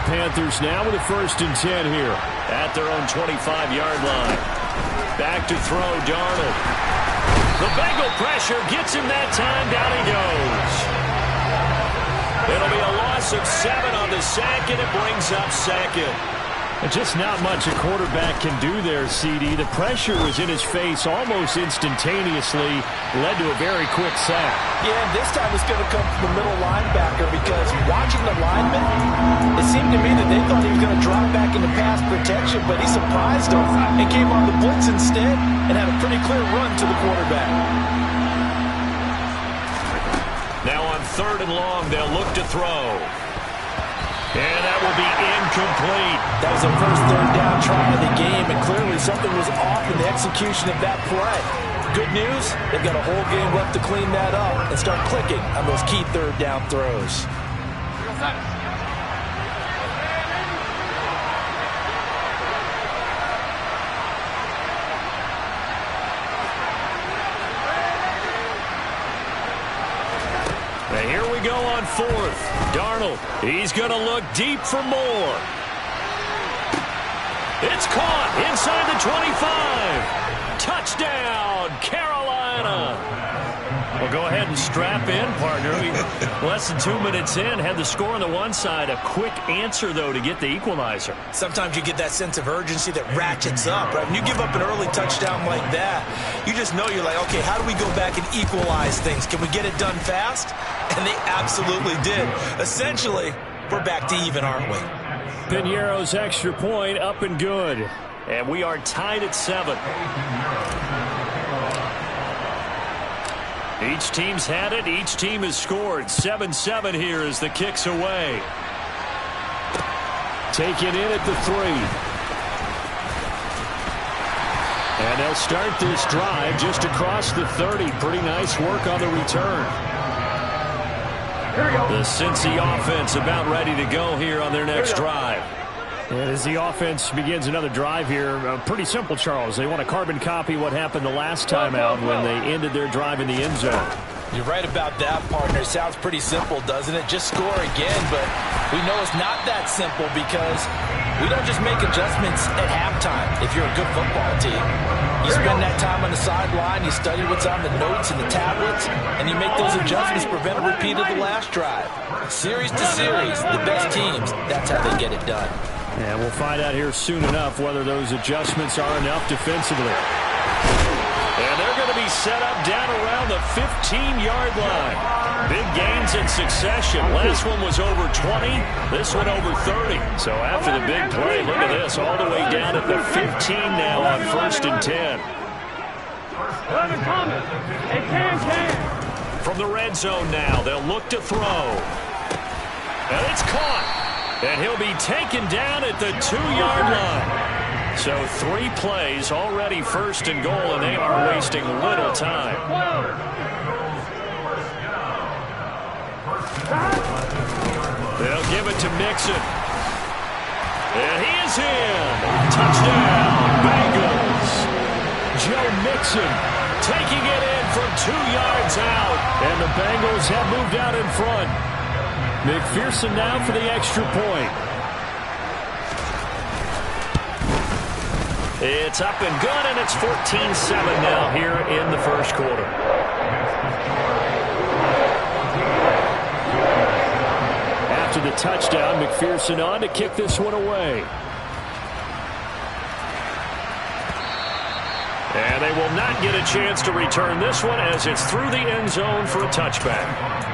Panthers now with a 1st and 10 here at their own 25-yard line. Back to throw, Darnold. The Bengal pressure gets him that time. Down he goes. It'll be a loss of 7 on the sack, and it brings up 2nd. Just not much a quarterback can do there, CD. The pressure was in his face almost instantaneously, led to a very quick sack. Yeah, and this time it's going to come from the middle linebacker because watching the lineman, it seemed to me that they thought he was going to drop back into pass protection, but he surprised them and came on the blitz instead and had a pretty clear run to the quarterback. Now on 3rd and long, they'll look to throw. And that will be incomplete. That was the first 3rd down try of the game, and clearly something was off in the execution of that play. Good news, they've got a whole game left to clean that up and start clicking on those key 3rd down throws. And here we go on 4th. Darnold, he's going to look deep for more. It's caught inside the 25. Touchdown, Carolina. Well, go ahead and strap in, partner. Less than 2 minutes in, had the score on the one side. A quick answer, though, to get the equalizer. Sometimes you get that sense of urgency that ratchets up, right? When you give up an early touchdown like that, you just know you're like, okay, how do we go back and equalize things? Can we get it done fast? And they absolutely did. Essentially, we're back to even, aren't we? Piñeiro's extra point up and good. And we are tied at 7. Each team's had it. Each team has scored. 7-7 here as the kick's away. Taken in at the 3. And they'll start this drive just across the 30. Pretty nice work on the return. The Cincy offense about ready to go here on their next drive. And as the offense begins another drive here, pretty simple, Charles. They want to carbon copy what happened the last time out when they ended their drive in the end zone. You're right about that, partner. Sounds pretty simple, doesn't it? Just score again, but we know it's not that simple because we don't just make adjustments at halftime if you're a good football team. You spend that time on the sideline, you study what's on the notes and the tablets, and you make those adjustments to prevent a repeat of the last drive. Series to series, the best teams, that's how they get it done. And we'll find out here soon enough whether those adjustments are enough defensively. And they're going to be set up down around the 15-yard line. Big gains in succession. Last one was over 20. This one over 30. So after the big play, look at this. All the way down at the 15 now on 1st and 10. From the red zone now, they'll look to throw. And it's caught. And he'll be taken down at the 2-yard line. So 3 plays already 1st and goal, and they are wasting little time. They'll give it to Mixon. And he is in. Touchdown, Bengals. Joe Mixon taking it in from 2 yards out. And the Bengals have moved out in front. McPherson now for the extra point. It's up and good, and it's 14-7 now here in the first quarter. After the touchdown, McPherson on to kick this one away. And they will not get a chance to return this one as it's through the end zone for a touchback.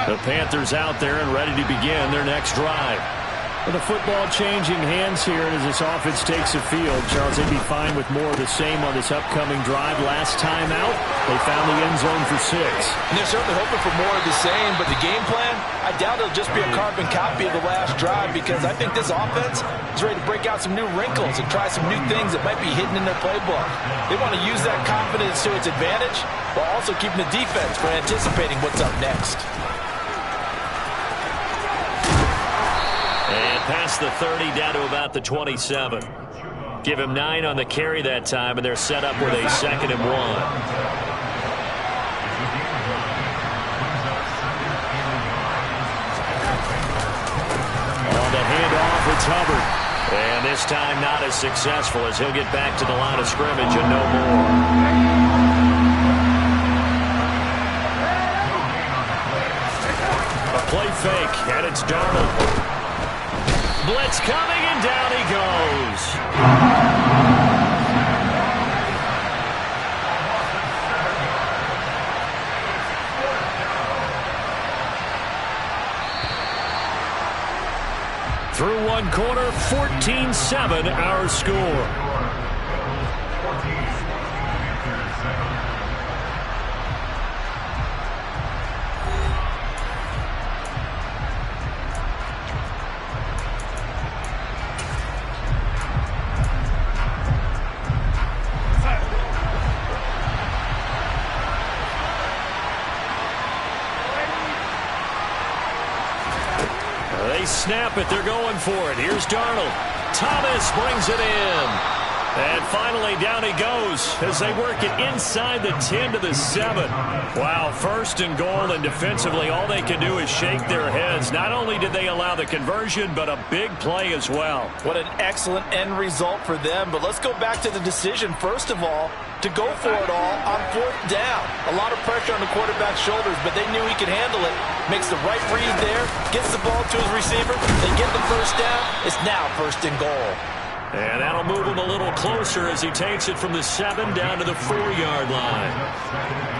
The Panthers out there and ready to begin their next drive. With the football changing hands here as this offense takes the field, Charles, they'd be fine with more of the same on this upcoming drive. Last time out, they found the end zone for 6. And they're certainly hoping for more of the same, but the game plan, I doubt it'll just be a carbon copy of the last drive because I think this offense is ready to break out some new wrinkles and try some new things that might be hidden in their playbook. They want to use that confidence to its advantage while also keeping the defense from anticipating what's up next. And past the 30 down to about the 27. Give him 9 on the carry that time, and they're set up with a 2nd and 1. On the handoff, it's Hubbard. And this time not as successful as he'll get back to the line of scrimmage and no more. A play fake, and it's Darnold. Blitz coming, and down he goes. Through one quarter, 14-7 our score. Snap it, they're going for it. Here's Darnold. Thomas brings it in. And finally down he goes as they work it inside the 10 to the 7. Wow, 1st and goal, and defensively all they can do is shake their heads. Not only did they allow the conversion, but a big play as well. What an excellent end result for them. But let's go back to the decision, first of all, to go for it all on 4th down. A lot of pressure on the quarterback's shoulders, but they knew he could handle it. Makes the right read there, gets the ball to his receiver, they get the 1st down. It's now 1st and goal. And that'll move him a little closer as he takes it from the 7 down to the 4-yard line.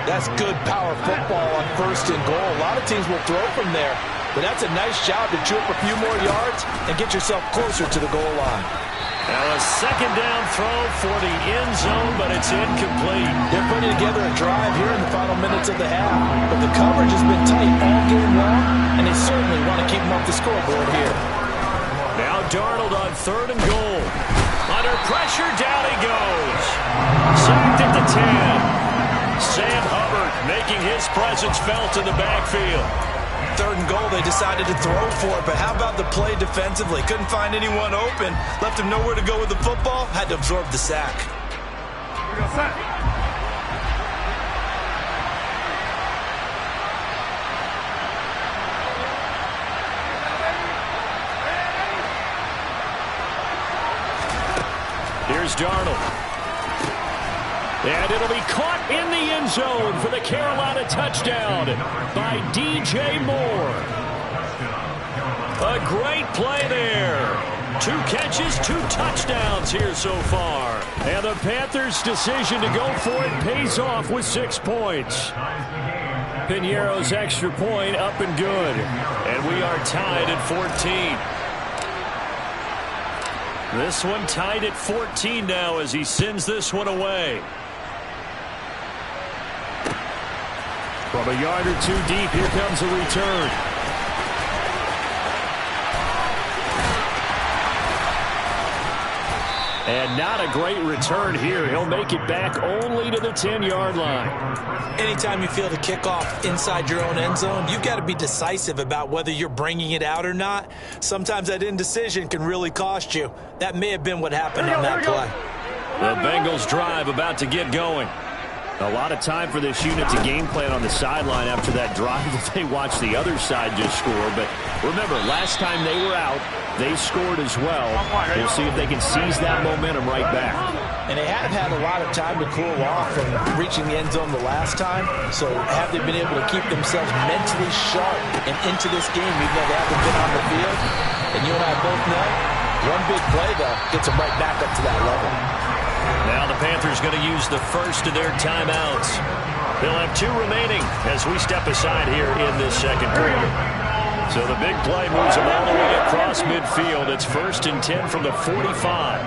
That's good power football on 1st and goal. A lot of teams will throw from there, but that's a nice job to chew up a few more yards and get yourself closer to the goal line. Now a 2nd down throw for the end zone, but it's incomplete. They're putting together a drive here in the final minutes of the half, but the coverage has been tight all game long, and they certainly want to keep them off the scoreboard here. Now Darnold on 3rd and goal. Under pressure, down he goes. Sacked at the 10. Sam Hubbard making his presence felt in the backfield. 3rd and goal, they decided to throw for it, but how about the play defensively? Couldn't find anyone open, left him nowhere to go with the football, had to absorb the sack. Here we go, sack. Here's Darnold. And it'll be caught in the end zone for the Carolina touchdown by DJ Moore. A great play there. 2 catches, 2 touchdowns here so far. And the Panthers' decision to go for it pays off with 6 points. Piñeiro's extra point up and good. And we are tied at 14. This one tied at 14 now as he sends this one away. From a yard or 2 deep, here comes a return. And not a great return here. He'll make it back only to the 10-yard line. Anytime you feel the kickoff inside your own end zone, you've got to be decisive about whether you're bringing it out or not. Sometimes that indecision can really cost you. That may have been what happened on that play. The Bengals drive about to get going. A lot of time for this unit to game plan on the sideline after that drive that they watched the other side just score. But remember, last time they were out, they scored as well. We'll see if they can seize that momentum right back. And they have had a lot of time to cool off from reaching the end zone the last time. So have they been able to keep themselves mentally sharp and into this game even though they haven't been on the field? And you and I both know, one big play, though, gets them right back up to that level. Now the Panthers going to use the first of their timeouts. They'll have 2 remaining as we step aside here in this 2nd quarter. So the big play moves them all the way across midfield. It's 1st and 10 from the 45.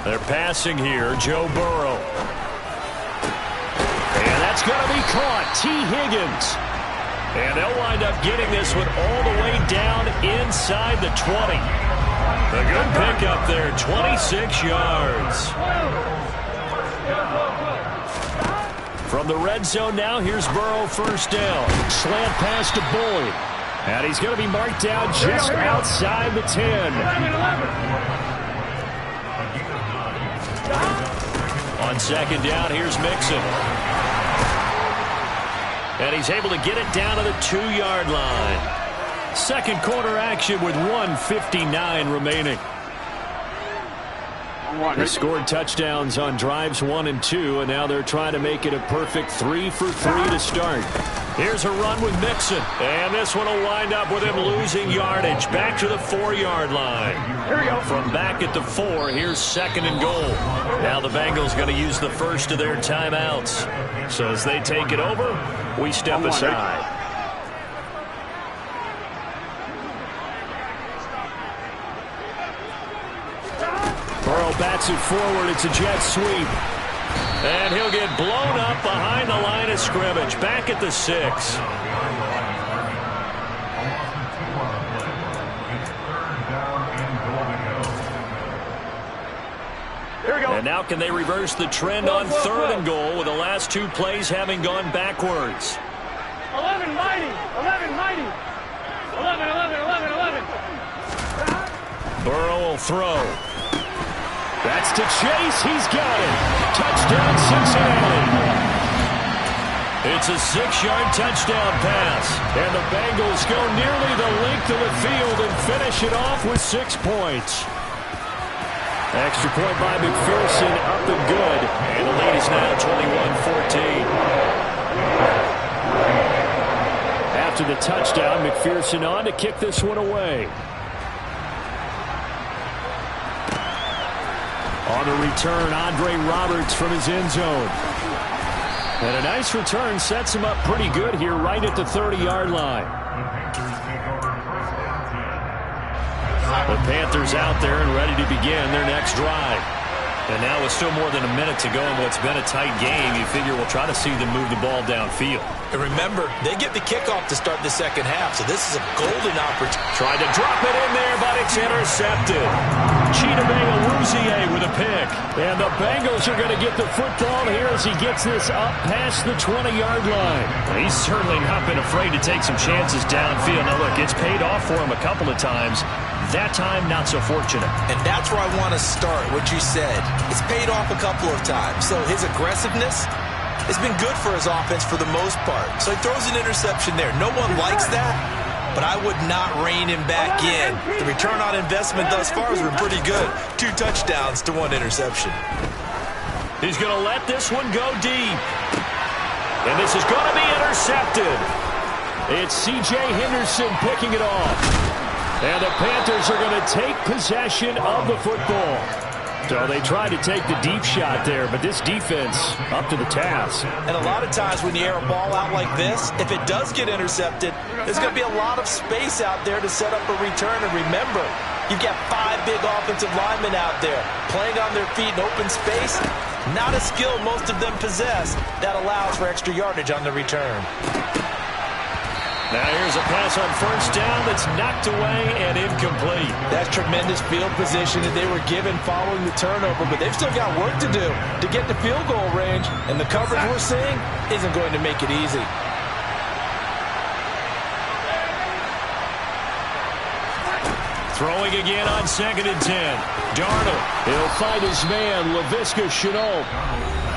They're passing here, Joe Burrow. And that's going to be caught. T. Higgins. And they'll wind up getting this one all the way down inside the 20. A good pickup there, 26 yards. From the red zone now, here's Burrow 1st down. Slant pass to Boyd. And he's going to be marked down just outside the 10. On second down, here's Mixon. And he's able to get it down to the 2-yard line. Second quarter action with 1:59 remaining. They scored touchdowns on drives 1 and 2, and now they're trying to make it a perfect 3 for 3 to start. Here's a run with Mixon, and this one will wind up with him losing yardage back to the 4-yard line. Here we go. From back at the 4, here's second and goal. Now the Bengals going to use the first of their timeouts. So as they take it over, we step aside. Burrow bats it forward. It's a jet sweep. And he'll get blown up behind the line of scrimmage, back at the 6. Here we go. And now can they reverse the trend on third and goal with the last 2 plays having gone backwards? 11 mighty. 11 mighty. 11, 11, 11, 11. Burrow will throw. That's to Chase. He's got it. Touchdown, Cincinnati. It's a 6-yard touchdown pass. And the Bengals go nearly the length of the field and finish it off with 6 points. Extra point by McPherson, up and good. And the lead is now 21-14. After the touchdown, McPherson on to kick this one away. On the return, Andre Roberts from his end zone. And a nice return sets him up pretty good here right at the 30-yard line. The Panthers out there and ready to begin their next drive. And now with still more than a minute to go in what's been a tight game, you figure we'll try to see them move the ball downfield. And remember, they get the kickoff to start the second half, so this is a golden opportunity. Tried to drop it in there, but it's intercepted. Chidobe Awuzie with a pick. And the Bengals are going to get the football here as he gets this up past the 20-yard line. He's certainly not been afraid to take some chances downfield. Now, look, it's paid off for him a couple of times. That time, not so fortunate. And that's where I want to start, what you said. It's paid off a couple of times. So his aggressiveness has been good for his offense for the most part. So he throws an interception there. No one likes that, but I would not rein him back in. The return on investment thus far has been pretty good. 2 touchdowns to 1 interception. He's going to let this one go deep. And this is going to be intercepted. It's C.J. Henderson picking it off. And the Panthers are going to take possession of the football. So they tried to take the deep shot there, but this defense up to the task. And a lot of times when you air a ball out like this, if it does get intercepted, there's going to be a lot of space out there to set up a return. And remember, you've got 5 big offensive linemen out there playing on their feet in open space. Not a skill most of them possess that allows for extra yardage on the return. Now here's a pass on first down that's knocked away and incomplete. That's tremendous field position that they were given following the turnover, but they've still got work to do to get to field goal range, and the coverage we're seeing isn't going to make it easy. Throwing again on second and 10. Darnold. He'll find his man, Laviska Shenault.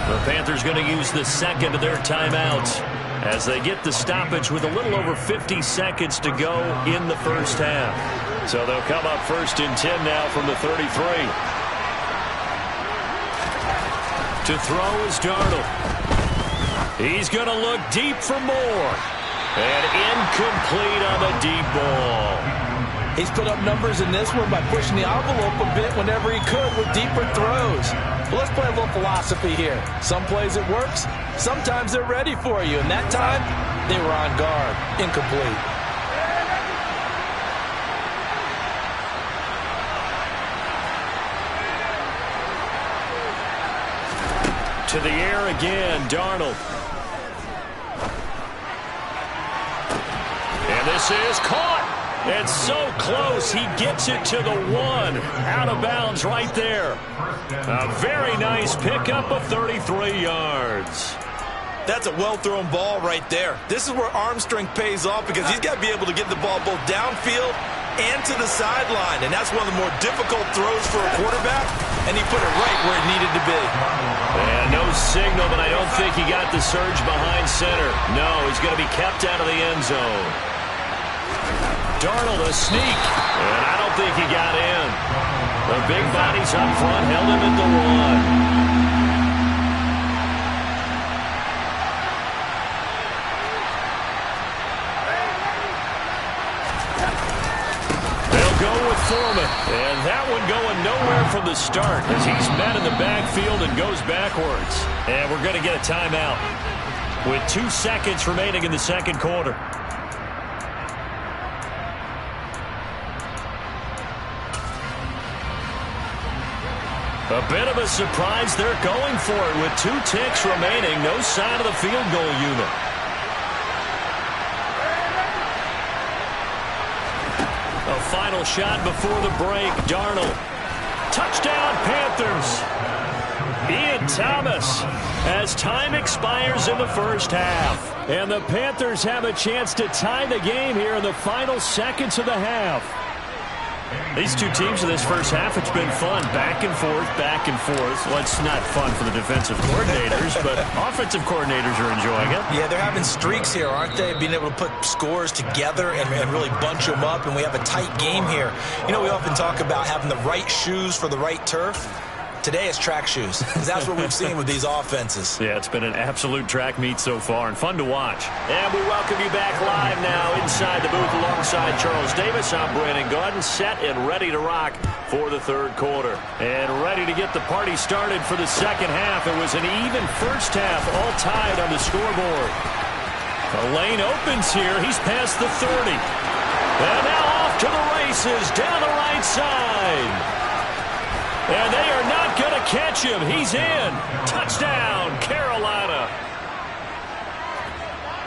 The Panthers going to use the second of their timeouts as they get the stoppage with a little over 50 seconds to go in the first half. So they'll come up first and 10 now from the 33. To throw is Darnold. He's going to look deep for more. And incomplete on the deep ball. He's put up numbers in this one by pushing the envelope a bit whenever he could with deeper throws. But let's play a little philosophy here. Some plays it works, sometimes they're ready for you. And that time, they were on guard. Incomplete. To the air again, Darnold. And this is caught. It's so close, he gets it to the 1. Out of bounds right there. A very nice pickup of 33 yards. That's a well-thrown ball right there. This is where arm strength pays off because he's got to be able to get the ball both downfield and to the sideline. And that's one of the more difficult throws for a quarterback, and he put it right where it needed to be. And no signal, but I don't think he got the surge behind center. No, he's going to be kept out of the end zone. Darnold a sneak, and I don't think he got in. The big bodies up front held him at the 1. Foreman, and that one going nowhere from the start as he's met in the backfield and goes backwards. And we're going to get a timeout with 2 seconds remaining in the second quarter. A bit of a surprise. They're going for it with 2 ticks remaining. No sign of the field goal unit. A final shot before the break. Darnold. Touchdown, Panthers. Ian Thomas as time expires in the first half. And the Panthers have a chance to tie the game here in the final seconds of the half. These two teams in this first half, it's been fun. Back and forth, back and forth. Well, it's not fun for the defensive coordinators, but offensive coordinators are enjoying it. Yeah, they're having streaks here, aren't they? Being able to put scores together and really bunch them up, and we have a tight game here. You know, we often talk about having the right shoes for the right turf. Today it's track shoes, because that's what we've seen with these offenses. Yeah, it's been an absolute track meet so far, and fun to watch. And we welcome you back live now inside the booth alongside Charles Davis. I'm Brandon Gaudin, set and ready to rock for the third quarter. And ready to get the party started for the second half. It was an even first half, all tied on the scoreboard. The lane opens here. He's past the 30. And now off to the races down the right side. And they are not going to catch him. He's in. Touchdown, Carolina.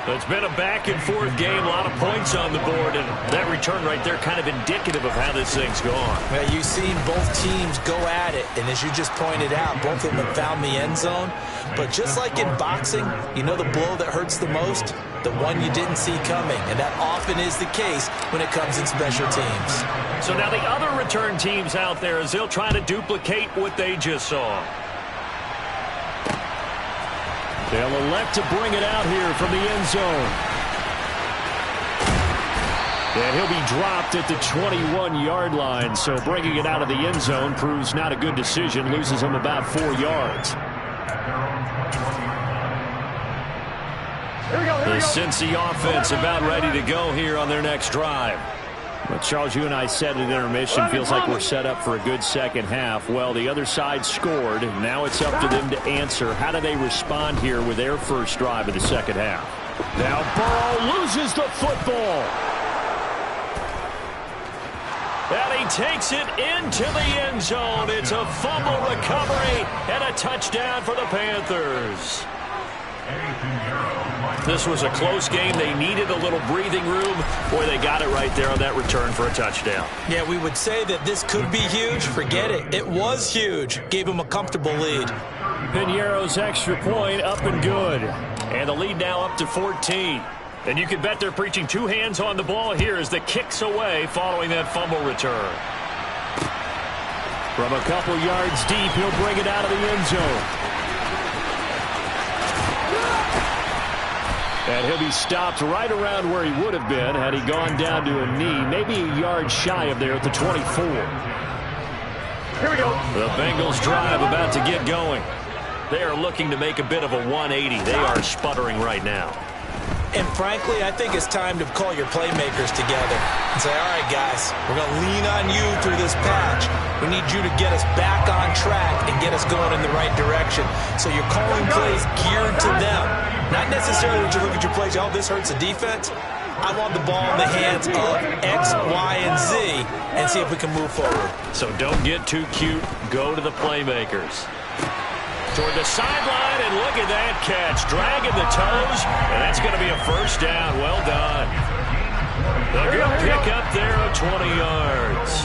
It's been a back-and-forth game. A lot of points on the board. And that return right there kind of indicative of how this thing's gone. Well, you've seen both teams go at it. And as you just pointed out, both of them have found the end zone. But just like in boxing, you know the blow that hurts the most? The one you didn't see coming. And that often is the case when it comes in special teams. So now the other return teams out there as they'll try to duplicate what they just saw. They'll elect to bring it out here from the end zone. And he'll be dropped at the 21-yard line. So bringing it out of the end zone proves not a good decision. Loses him about 4 yards. The Cincy offense about ready to go here on their next drive. Well, Charles, you and I said at intermission, feels like we're set up for a good second half. Well, the other side scored. Now it's up to them to answer. How do they respond here with their first drive of the second half? Now Burrow loses the football. And he takes it into the end zone. It's a fumble recovery and a touchdown for the Panthers. This was a close game. They needed a little breathing room. Boy, they got it right there on that return for a touchdown. Yeah, we would say that this could be huge. Forget it. It was huge. Gave him a comfortable lead. Piñeiro's extra point up and good. And the lead now up to 14. And you can bet they're preaching 2 hands on the ball here as the kick's away following that fumble return. From a couple yards deep, he'll bring it out of the end zone. And he'll be stopped right around where he would have been had he gone down to a knee, maybe a yard shy of there at the 24. Here we go. The Bengals drive about to get going. They are looking to make a bit of a 180. They are sputtering right now. And frankly, I think it's time to call your playmakers together and say, all right, guys, we're going to lean on you through this patch. We need you to get us back on track and get us going in the right direction. So you're calling plays geared to them. Not necessarily that you look at your plays, oh, this hurts the defense. I want the ball in the hands of X, Y, and Z and see if we can move forward. So don't get too cute. Go to the playmakers. Toward the sideline, and look at that catch. Dragging the toes, and that's going to be a first down. Well done. The good pick up there of 20 yards.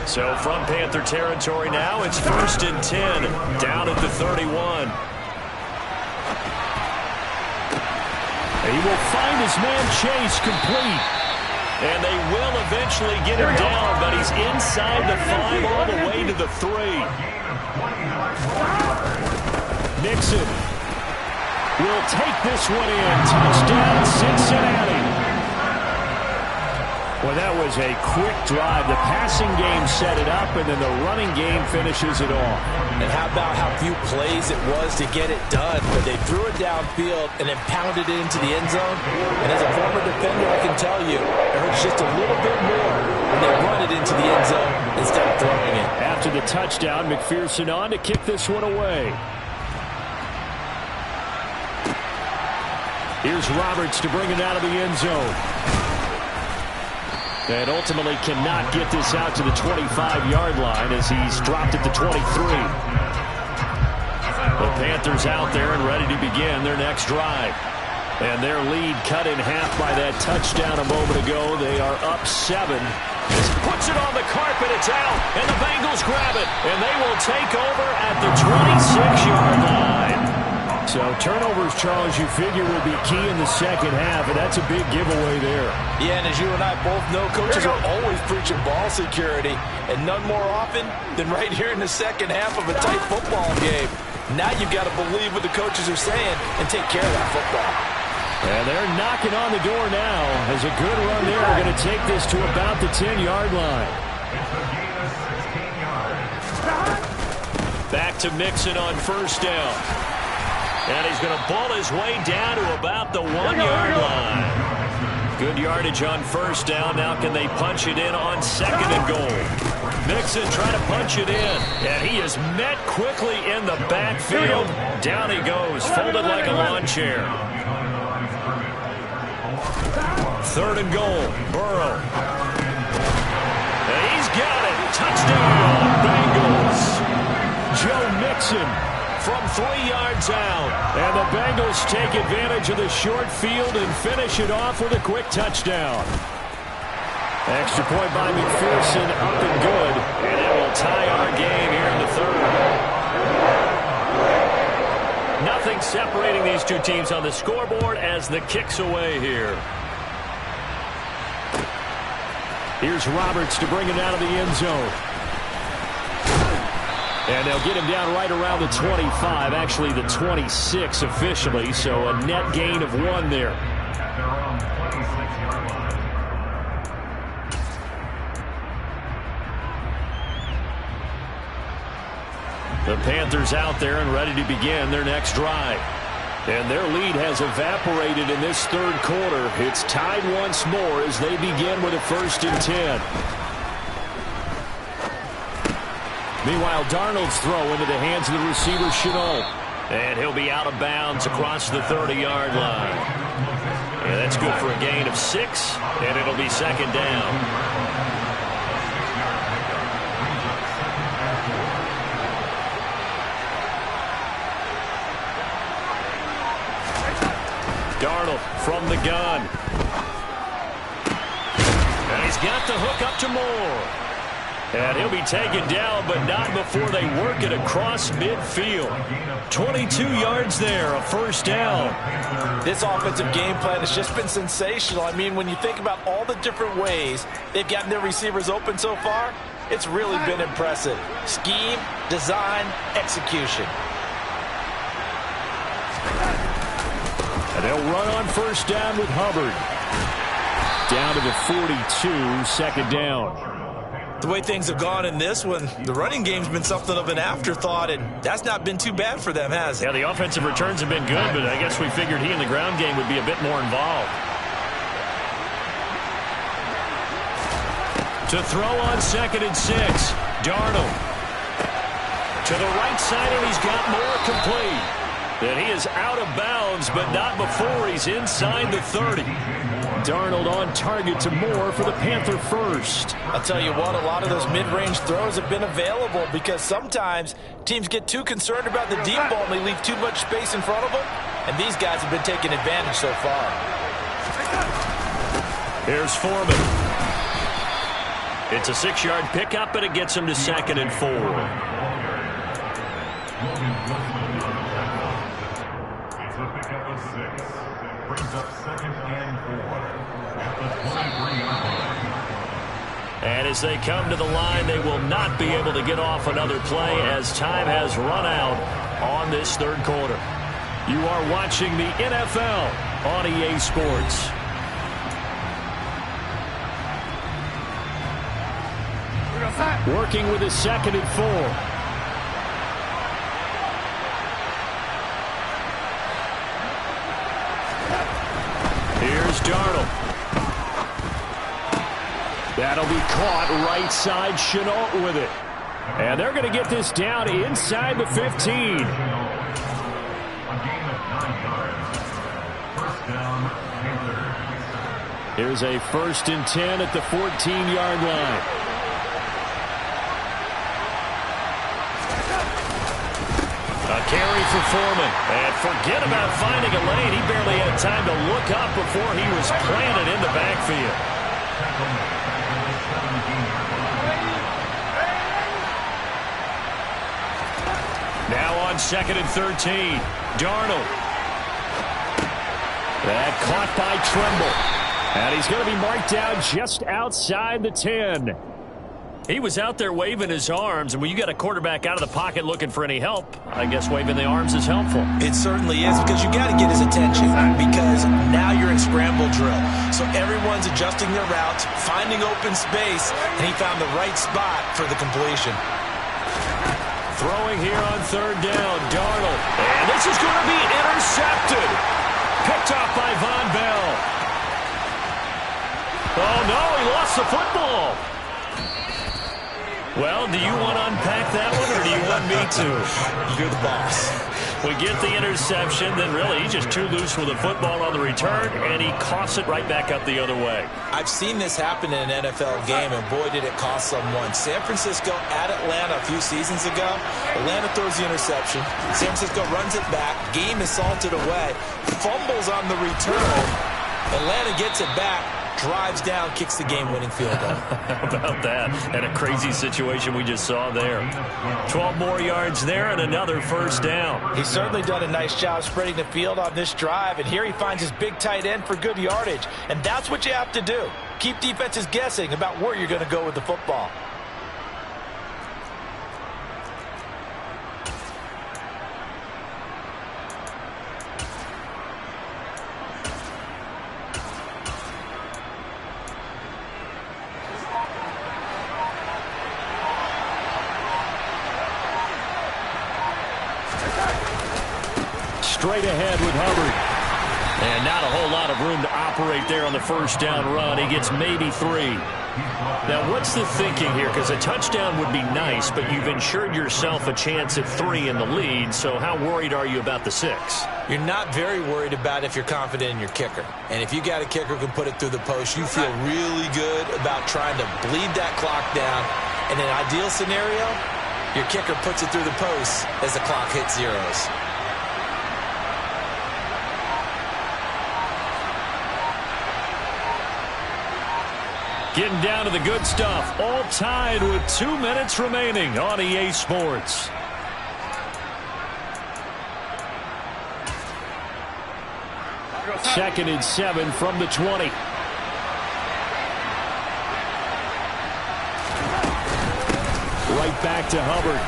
So from Panther territory now, it's 1st and 10, down at the 31. He will find his man Chase complete. And they will eventually get him down, but he's inside the 5 all the way to the 3. Mixon will take this one in. Touchdown, Cincinnati. Well, that was a quick drive. The passing game set it up, and then the running game finishes it off. And how about how few plays it was to get it done? But they threw it downfield and then pounded it into the end zone. And as a former defender, I can tell you, it hurts just a little bit more when they run it into the end zone instead of throwing it. After the touchdown, McPherson on to kick this one away. Here's Roberts to bring it out of the end zone. And ultimately cannot get this out to the 25-yard line as he's dropped at the 23. The Panthers out there and ready to begin their next drive. And their lead cut in half by that touchdown a moment ago. They are up 7. Just puts it on the carpet. It's out. And the Bengals grab it. And they will take over at the 26-yard line. So turnovers, Charles, you figure will be key in the second half, and that's a big giveaway there. Yeah, and as you and I both know, coaches are always preaching ball security, and none more often than right here in the second half of a tight football game. Now you've got to believe what the coaches are saying and take care of that football. And they're knocking on the door now. As a good run there, we're going to take this to about the 10-yard line. Back to Mixon on first down. And he's going to ball his way down to about the 1-yard line. Good yardage on first down. Now can they punch it in on second and goal? Mixon trying to punch it in. And he is met quickly in the backfield. Down he goes, folded like a lawn chair. Third and goal, Burrow. And he's got it. Touchdown, Bengals. Joe Mixon from 3 yards out. And the Bengals take advantage of the short field and finish it off with a quick touchdown. Extra point by McPherson, up and good. And it will tie our game here in the third. Nothing separating these two teams on the scoreboard as the kick's away here. Here's Roberts to bring it out of the end zone. And they'll get him down right around the 25, actually the 26 officially, so a net gain of 1 there. The Panthers out there and ready to begin their next drive. And their lead has evaporated in this third quarter. It's tied once more as they begin with a 1st and 10. Meanwhile, Darnold's throw into the hands of the receiver, Chenault. And he'll be out of bounds across the 30-yard line. And that's good for a gain of 6, and it'll be second down. Darnold from the gun. And he's got the hook up to Moore. And he'll be taken down, but not before they work it across midfield. 22 yards there, a 1st down. This offensive game plan has just been sensational. I mean, when you think about all the different ways they've gotten their receivers open so far, it's really been impressive. Scheme, design, execution. And they'll run on 1st down with Hubbard. Down to the 42, second down. The way things have gone in this one, the running game's been something of an afterthought, and that's not been too bad for them, has it? Yeah, the offensive returns have been good, but I guess we figured he in the ground game would be a bit more involved. To throw on 2nd and 6, Darnold. To the right side, and he's got more complete. And he is out of bounds, but not before he's inside the 30. Darnold on target to Moore for the Panther 1st. I'll tell you what, a lot of those mid-range throws have been available because sometimes teams get too concerned about the deep ball and they leave too much space in front of them, and these guys have been taking advantage so far. Here's Foreman. It's a 6-yard pickup, and it gets him to 2nd and 4. the pickup of 6. Brings up 2nd and 4 at the 23-yard line. And as they come to the line, they will not be able to get off another play as time has run out on this third quarter. You are watching the NFL on EA Sports. Working with his 2nd and 4. Here's Darnold. That'll be caught right side. Chenault with it. And they're going to get this down inside the 15. A gain of 9 yards. First down, Panthers. Here's a 1st and 10 at the 14-yard line. A carry for Foreman. And forget about finding a lane. He barely had time to look up before he was planted in the backfield. Now on 2nd and 13. Darnold. That caught by Tremble. And he's going to be marked down just outside the 10. He was out there waving his arms, and when you got a quarterback out of the pocket looking for any help, I guess waving the arms is helpful. It certainly is, because you got to get his attention, because now you're in scramble drill. So everyone's adjusting their routes, finding open space, and he found the right spot for the completion. Throwing here on 3rd down, Darnold. And this is going to be intercepted. Picked off by Von Bell. Oh, no, he lost the football. Well, do you want to unpack that one, or do you want me to? You're the boss. We get the interception, then really he's just too loose with the football on the return, and he coughs it right back up the other way. I've seen this happen in an NFL game, and boy, did it cost someone. San Francisco at Atlanta a few seasons ago. Atlanta throws the interception. San Francisco runs it back. Game is salted away. Fumbles on the return. Atlanta gets it back. Drives down, kicks the game-winning field goal. How about that? And a crazy situation we just saw there. 12 more yards there and another 1st down. He's certainly done a nice job spreading the field on this drive, and here he finds his big tight end for good yardage. And that's what you have to do. Keep defenses guessing about where you're going to go with the football. Straight ahead with Hubbard. And not a whole lot of room to operate there on the 1st down run. He gets maybe 3. Now, what's the thinking here? Because a touchdown would be nice, but you've ensured yourself a chance at 3 in the lead. So how worried are you about the 6? You're not very worried about if you're confident in your kicker. And if you got a kicker who can put it through the post, you feel really good about trying to bleed that clock down. In an ideal scenario, your kicker puts it through the post as the clock hits zeros. Getting down to the good stuff. All tied with 2 minutes remaining on EA Sports. Second and 7 from the 20. Right back to Hubbard.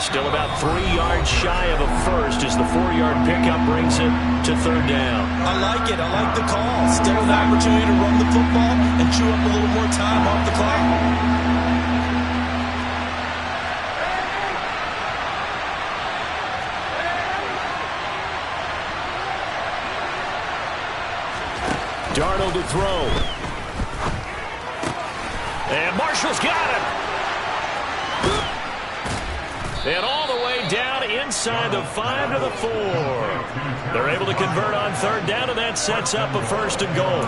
Still about 3 yards shy of a first as the 4-yard pickup brings it to 3rd down. I like it. I like the call. Still an opportunity to run the football and chew up a little more time off the clock. Darnold to throw. And Marshall's got him. And all the way down inside the 5 to the 4. They're able to convert on 3rd down, and that sets up a 1st and goal.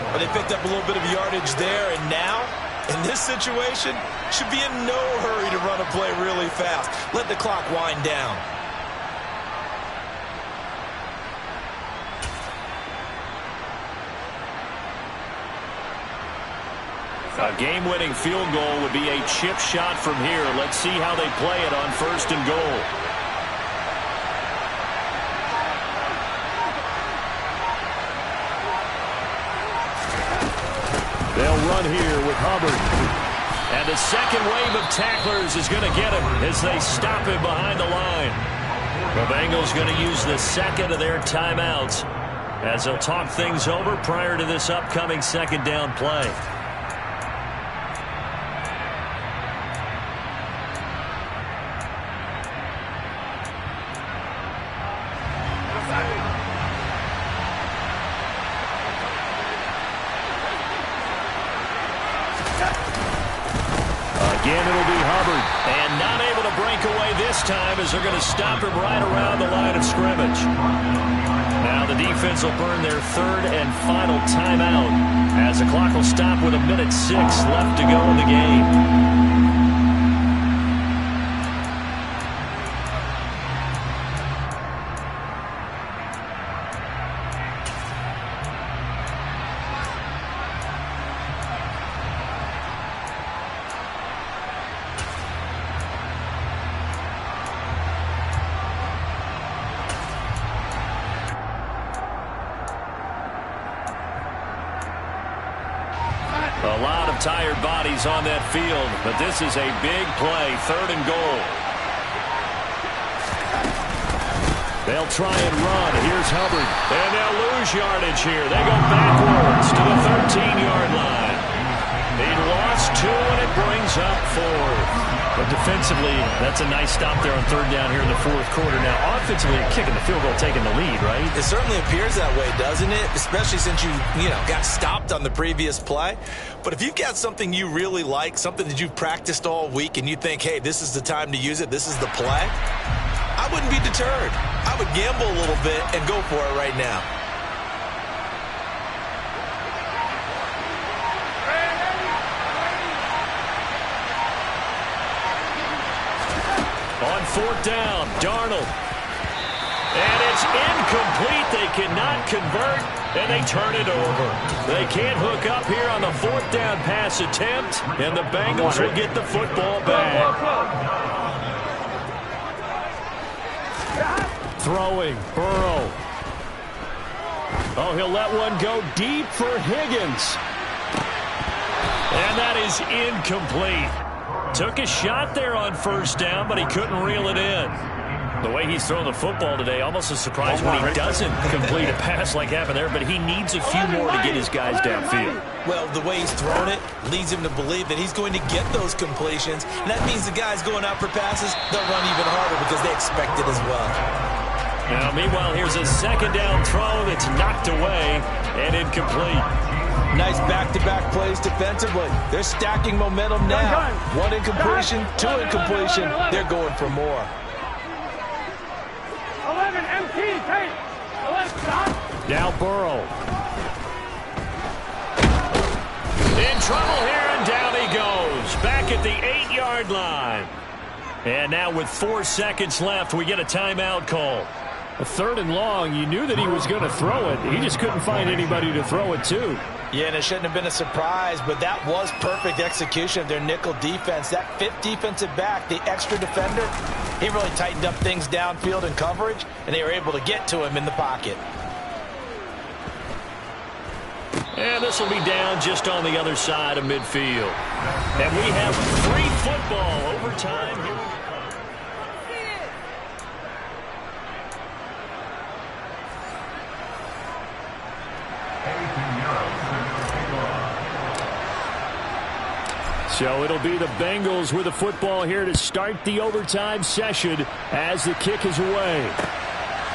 Well, they picked up a little bit of yardage there, and now, in this situation, should be in no hurry to run a play really fast. Let the clock wind down. A game-winning field goal would be a chip shot from here. Let's see how they play it on 1st and goal. They'll run here with Hubbard. And the second wave of tacklers is going to get him as they stop him behind the line. The Bengals going to use the second of their timeouts as they'll talk things over prior to this upcoming second down play. Again, it'll be Hubbard. And not able to break away this time as they're going to stop him right around the line of scrimmage. Now the defense will burn their third and final timeout as the clock will stop with 1:06 left to go in the game. A lot of tired bodies on that field, but this is a big play, 3rd and goal. They'll try and run. Here's Hubbard. And they'll lose yardage here. They go backwards to the 13-yard line. He lost 2, and it brings up 4. But defensively, that's a nice stop there on 3rd down here in the 4th quarter. Now, offensively, a kick in the field goal taking the lead, right? It certainly appears that way, doesn't it? Especially since you got stopped on the previous play. But if you've got something you really like, something that you've practiced all week, and you think, hey, this is the time to use it, this is the play, I wouldn't be deterred. I would gamble a little bit and go for it right now. On 4th down, Darnold. And it's incomplete. They cannot convert, and they turn it over. They can't hook up here on the 4th down pass attempt, and the Bengals will get the football back. Throwing, Burrow. Oh, he'll let one go deep for Higgins. And that is incomplete. Took a shot there on 1st down, but he couldn't reel it in. The way he's thrown the football today, almost a surprise when he doesn't complete a pass like happened there, but he needs a few more to get his guys downfield. Well, the way he's thrown it leads him to believe that he's going to get those completions, and that means the guys going out for passes, they'll run even harder because they expect it as well. Now, meanwhile, here's a 2nd down throw that's knocked away and incomplete. Nice back-to-back plays defensively. They're stacking momentum now. 1 incompletion, 2 incompletion. They're going for more. 11 MT, take. 11, stop. Now Burrow. In trouble here, and down he goes. Back at the 8-yard line. And now with 4 seconds left, we get a timeout call. A 3rd and long, you knew that he was going to throw it. He just couldn't find anybody to throw it to. Yeah, and it shouldn't have been a surprise, but that was perfect execution of their nickel defense. That 5th defensive back, the extra defender, he really tightened up things downfield in coverage, and they were able to get to him in the pocket. And this will be down just on the other side of midfield. And we have free football overtime here. So it'll be the Bengals with the football here to start the overtime session as the kick is away.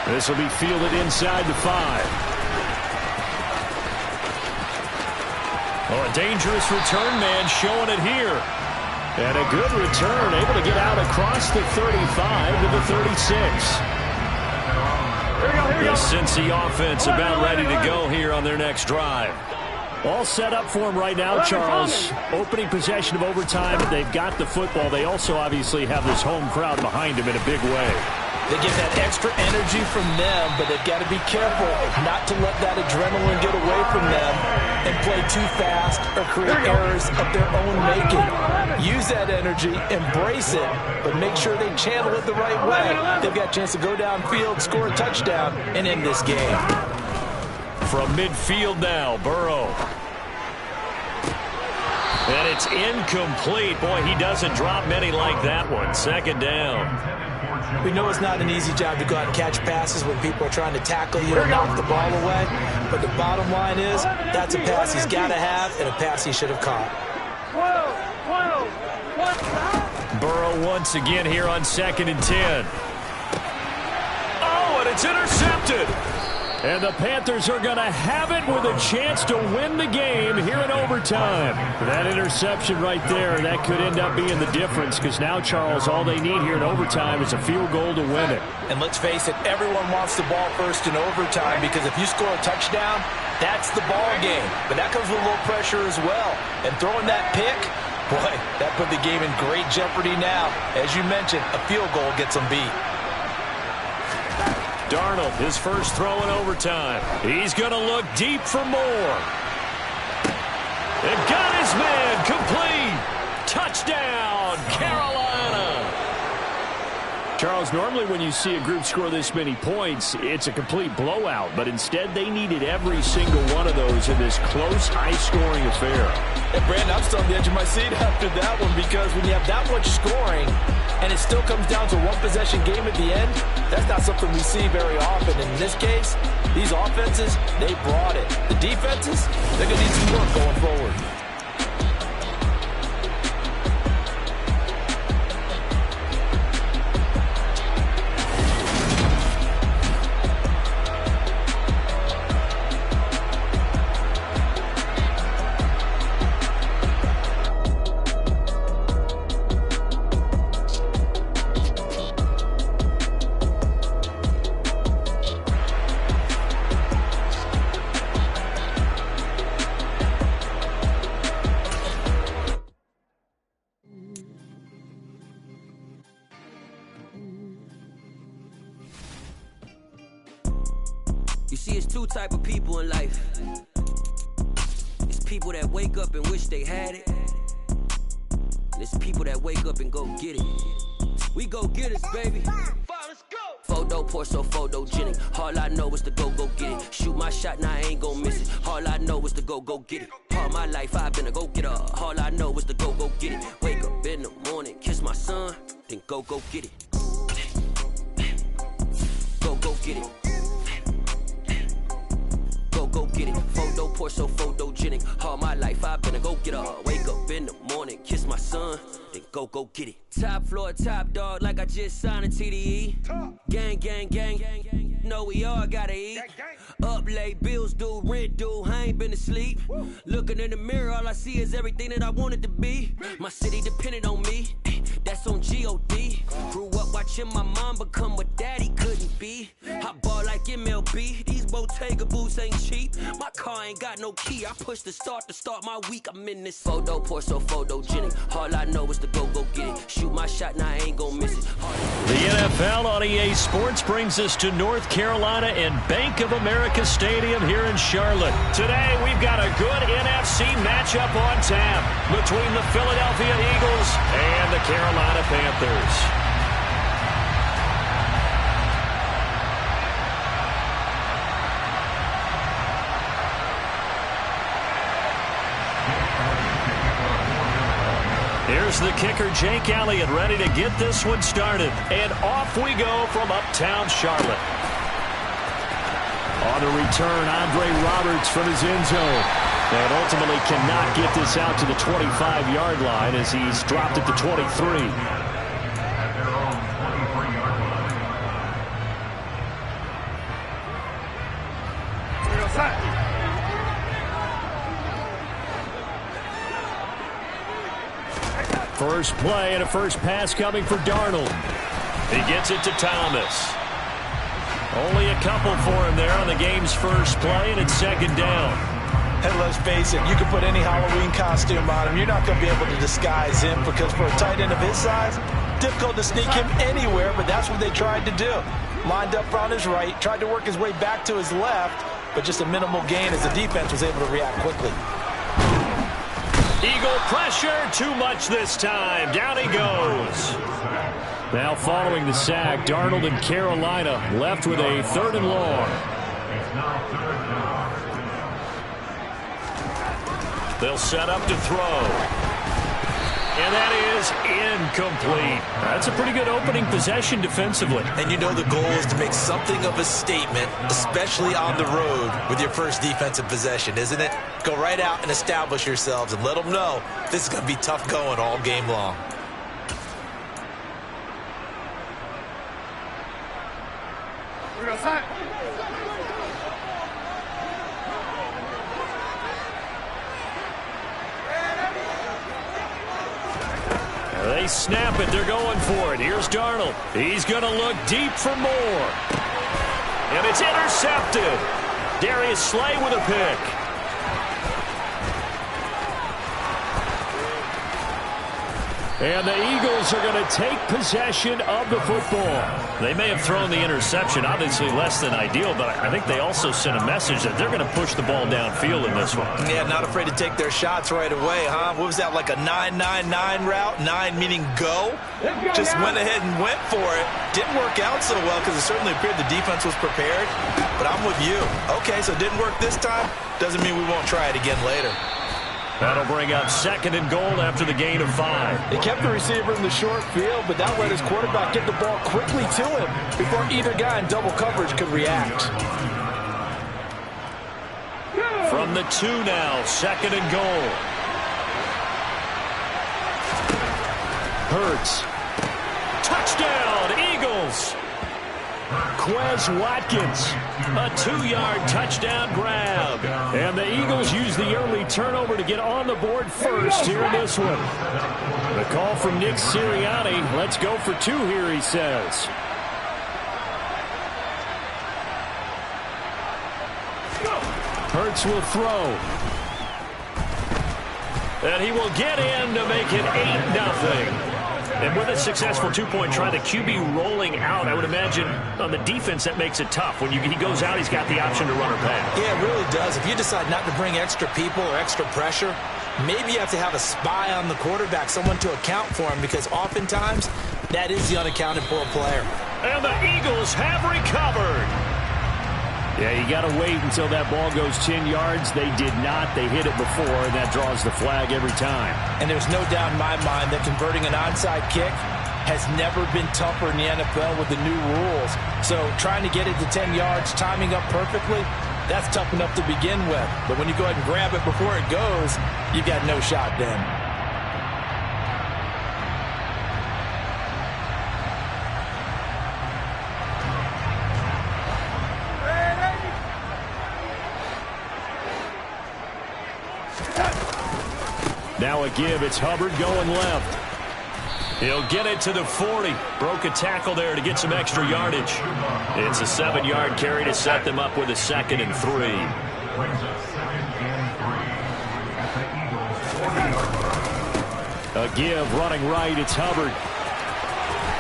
This will be fielded inside the 5. Oh, a dangerous return man showing it here. And a good return, able to get out across the 35 to the 36. The Cincy offense about ready to go here on their next drive. All set up for him right now, Charles. Opening possession of overtime, but they've got the football. They also obviously have this home crowd behind them in a big way. They get that extra energy from them, but they've got to be careful not to let that adrenaline get away from them and play too fast or create errors of their own making. Use that energy, embrace it, but make sure they channel it the right way. They've got a chance to go downfield, score a touchdown, and end this game. From midfield now, Burrow. And it's incomplete. Boy, he doesn't drop many like that one. Second down. We know it's not an easy job to go out and catch passes when people are trying to tackle you and knock the ball away. But the bottom line is, that's a pass he's got to have and a pass he should have caught. Burrow once again here on 2nd and 10. Oh, and it's intercepted. And the Panthers are going to have it with a chance to win the game here in overtime. That interception right there, that could end up being the difference because now, Charles, all they need here in overtime is a field goal to win it. And let's face it, everyone wants the ball first in overtime because if you score a touchdown, that's the ball game. But that comes with a little pressure as well. And throwing that pick, boy, that put the game in great jeopardy now. As you mentioned, a field goal gets them beat. Darnold, his first throw in overtime. He's going to look deep for more. They've got his man complete. Touchdown, Carolina. Charles, normally when you see a group score this many points, it's a complete blowout. But instead, they needed every single one of those in this close, high-scoring affair. And Brandon, I'm still on the edge of my seat after that one because when you have that much scoring and it still comes down to one possession game at the end, that's not something we see very often. In this case, these offenses, they brought it. The defenses, they're going to need some work going forward. You see, it's two type of people in life. It's people that wake up and wish they had it. And it's people that wake up and go get it. We go get it, baby. Let's go. Photo pour so photogenic. All I know is to go get it. Shoot my shot, now I ain't gon' miss it. All I know is to go get it. All my life I've been a go-getter. All I know is to go get it. Wake up in the morning, kiss my son, then go get it. Go get it. Go get it. Photo pour so photogenic. All my life I've been a go-getter. Wake up in the morning, kiss my son, then go get it. Top floor, top dog, like I just signed a TDE. Gang, gang, gang, gang. Know we all gotta eat. Up late, bills due, rent due, I ain't been asleep. Looking in the mirror, all I see is everything that I wanted to be. My city depended on me, that's on G.O.D. Grew up watching my mom become what daddy couldn't be. I ball like MLB, these Bottega boots ain't cheap. My car ain't got no key, I push the start to start my week. I'm in this photo pour so photogenic. All I know is to go get it. Shoot my shot, now I ain't gon' miss it. The NFL on EA Sports brings us to North Carolina and Bank of America Stadium here in Charlotte. Today, we've got a good NFC matchup on tap between the Philadelphia Eagles and the Carolina Panthers. Here's the kicker, Jake Elliott, ready to get this one started. And off we go from uptown Charlotte. On the return, Andre Roberts from his end zone. And ultimately cannot get this out to the 25-yard line as he's dropped at the 23. First play and a first pass coming for Darnold. He gets it to Thomas. Only a couple for him there on the game's first play, and it's second down. And let's face it, you can put any Halloween costume on him. You're not going to be able to disguise him because for a tight end of his size, difficult to sneak him anywhere, but that's what they tried to do. Lined up on his right, tried to work his way back to his left, but just a minimal gain as the defense was able to react quickly. Eagle pressure, too much this time. Down he goes. Now following the sack, Darnold and Carolina left with a 3rd and long. They'll set up to throw. And that is incomplete. That's a pretty good opening possession defensively. And you know the goal is to make something of a statement, especially on the road with your first defensive possession, isn't it? Go right out and establish yourselves and let them know this is going to be tough going all game long. They snap it. They're going for it. Here's Darnold. He's going to look deep for more. And it's intercepted. Darius Slay with a pick. And the Eagles are going to take possession of the football. They may have thrown the interception, obviously less than ideal, but I think they also sent a message that they're going to push the ball downfield in this one. Yeah, not afraid to take their shots right away, huh? What was that, like a 9-9-9 route? 9 meaning go? Just went ahead and went for it. Didn't work out so well because it certainly appeared the defense was prepared, but I'm with you. Okay, so it didn't work this time. Doesn't mean we won't try it again later. That'll bring up 2nd and goal after the gain of 5. They kept the receiver in the short field, but that let his quarterback get the ball quickly to him before either guy in double coverage could react. From the 2 now, 2nd and goal. Hurts. Touchdown, Eagles. Quez Watkins, a 2-yard touchdown grab. And the Eagles use the early turnover to get on the board first here in this one. The call from Nick Sirianni. Let's go for 2 here, he says. Hurts will throw. And he will get in to make it 8-0. And with a successful 2-point try, the QB rolling out, I would imagine on the defense that makes it tough. When he goes out, he's got the option to run or pass. Yeah, it really does. If you decide not to bring extra people or extra pressure, maybe you have to have a spy on the quarterback, someone to account for him, because oftentimes that is the unaccounted for player. And the Eagles have recovered. Yeah, you got to wait until that ball goes 10 yards. They did not. They hit it before, and that draws the flag every time. And there's no doubt in my mind that converting an onside kick has never been tougher in the NFL with the new rules. So trying to get it to 10 yards, timing up perfectly, that's tough enough to begin with. But when you go ahead and grab it before it goes, you've got no shot then. Now a give. It's Hubbard going left. He'll get it to the 40. Broke a tackle there to get some extra yardage. It's a 7-yard carry to set them up with a 2nd and 3. A give running right. It's Hubbard.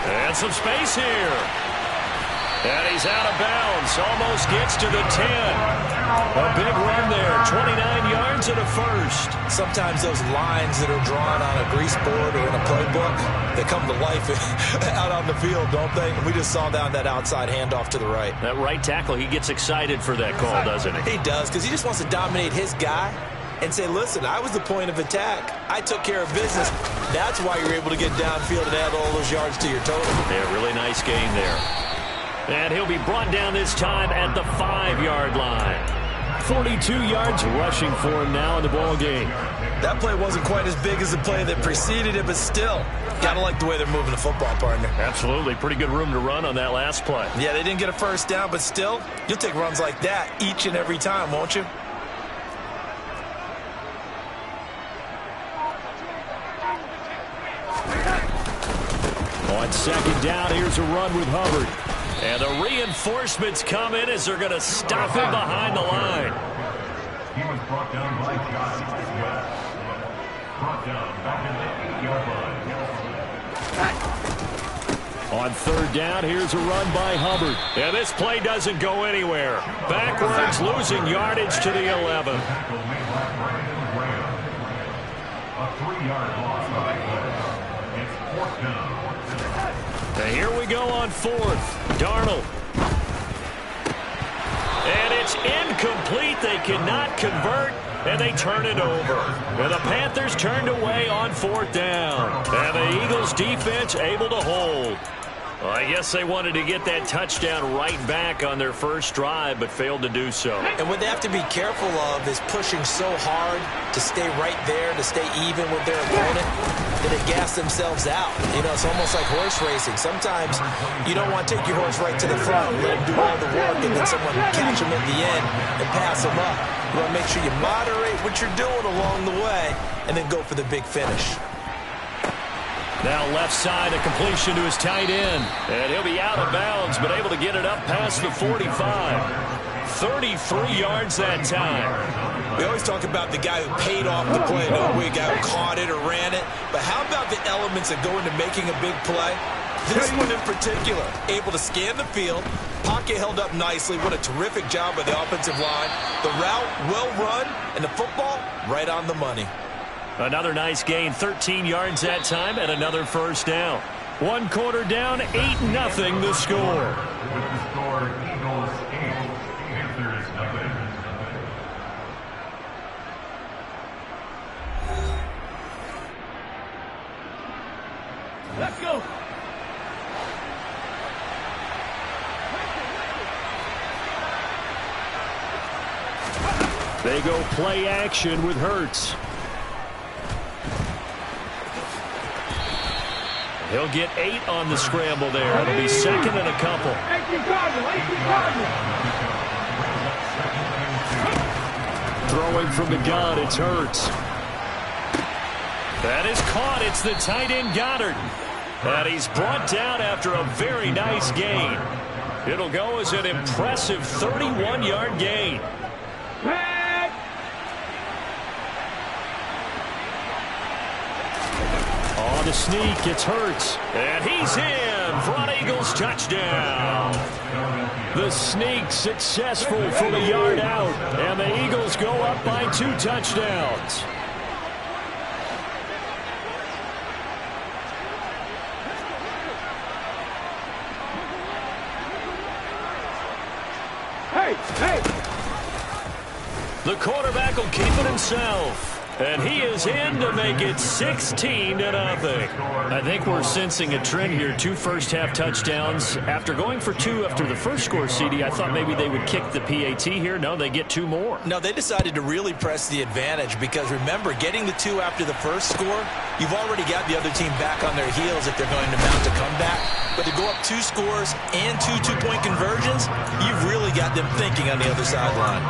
And some space here. And he's out of bounds. Almost gets to the 10. A big run there. 29 yards and a first. Sometimes those lines that are drawn on a grease board or in a playbook, they come to life out on the field, don't they? And we just saw down that outside handoff to the right. That right tackle, he gets excited for that call, doesn't he? He does, because he just wants to dominate his guy and say, listen, I was the point of attack. I took care of business. That's why you're able to get downfield and add all those yards to your total. Yeah, really nice game there. And he'll be brought down this time at the 5-yard line. 42 yards rushing for him now in the ball game. That play wasn't quite as big as the play that preceded it, but still, gotta like the way they're moving the football, partner. Absolutely. Pretty good room to run on that last play. Yeah, they didn't get a first down, but still, you'll take runs like that each and every time, won't you? On 2nd down, here's a run with Hubbard. And the reinforcements come in as they're going to stop him behind the line. He was brought down by Josh West. Brought down back at the 8-yard line. On 3rd down, here's a run by Hubbard. And this play doesn't go anywhere. Backwards, losing yardage to the 11. A 3-yard loss by West. It's 4th down. And here we go on 4th. Darnold. And it's incomplete. They cannot convert. and they turn it over. And the Panthers turned away on 4th down. And the Eagles defense able to hold. Well, I guess they wanted to get that touchdown right back on their first drive, but failed to do so. And what they have to be careful of is pushing so hard to stay right there, to stay even with their opponent, that they gas themselves out. You know, it's almost like horse racing. Sometimes you don't want to take your horse right to the front, let him do all the work, and then someone catch him at the end and pass him up. You want to make sure you moderate what you're doing along the way and then go for the big finish. Now left side, a completion to his tight end. And he'll be out of bounds, but able to get it up past the 45. 33 yards that time. We always talk about the guy who paid off the play, no way, guy who caught it or ran it. But how about the elements that go into making a big play? This one in particular, able to scan the field, pocket held up nicely. What a terrific job by the offensive line. The route, well run, and the football, right on the money. Another nice gain, 13 yards that time, and another first down. 1 quarter down, 8-0 the score. With the score, Eagles 8, Panthers 0. Let's go. They go play action with Hurts. He'll get 8 on the scramble there. It'll be 2nd and a couple. Throwing from the gun, it's Hurts. That is caught. It's the tight end Goddard. And he's brought down after a very nice gain. It'll go as an impressive 31-yard gain. On the sneak, it's Hurts. And he's in for an Eagles touchdown. The sneak successful from a yard out. And the Eagles go up by 2 touchdowns. The quarterback will keep it himself. And he is in to make it 16-0. I think we're sensing a trend here. 2 first-half touchdowns. After going for 2 after the first score, CD, I thought maybe they would kick the PAT here. No, they get 2 more. No, they decided to really press the advantage because, remember, getting the 2 after the first score, you've already got the other team back on their heels if they're going to mount a comeback. But to go up 2 scores and 2 two-point conversions, you've really got them thinking on the other sideline.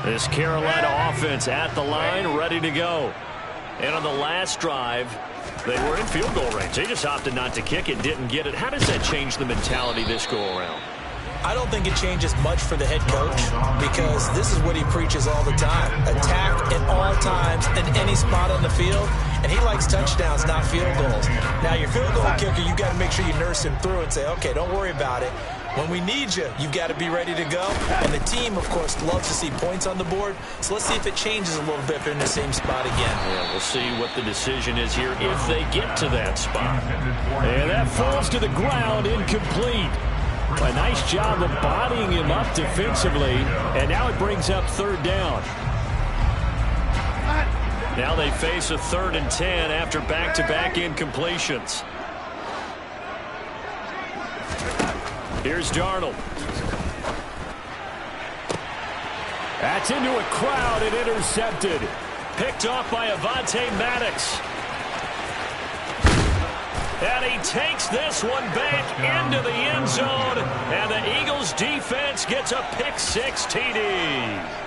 This Carolina offense at the line, ready to go. And on the last drive, they were in field goal range. They just opted not to kick it, didn't get it. How does that change the mentality this go-around? I don't think it changes much for the head coach because this is what he preaches all the time. Attack at all times in any spot on the field, and he likes touchdowns, not field goals. Now, your field goal kicker, you've got to make sure you nurse him through and say, okay, don't worry about it. When we need you, you've got to be ready to go. And the team, of course, loves to see points on the board. So let's see if it changes a little bit if they're in the same spot again. Yeah, we'll see what the decision is here if they get to that spot. And that falls to the ground, incomplete. A nice job of bodying him up defensively. And now it brings up 3rd down. Now they face a 3rd and 10 after back-to-back incompletions. Here's Darnold. That's into a crowd and intercepted. Picked off by Avonte Maddox. And he takes this one back into the end zone. And the Eagles defense gets a pick-6 TD.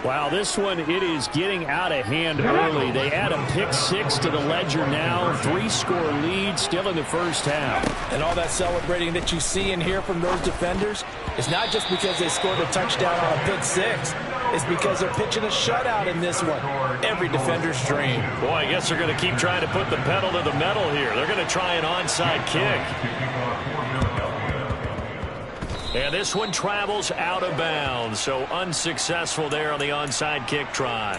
Wow, this one, it is getting out of hand early. They add a pick-6 to the ledger now. 3-score lead still in the first half. And all that celebrating that you see and hear from those defenders is not just because they scored a touchdown on a pick-6. It's because they're pitching a shutout in this one. Every defender's dream. Boy, I guess they're going to keep trying to put the pedal to the metal here. They're going to try an onside kick. And this one travels out of bounds, so unsuccessful there on the onside kick try.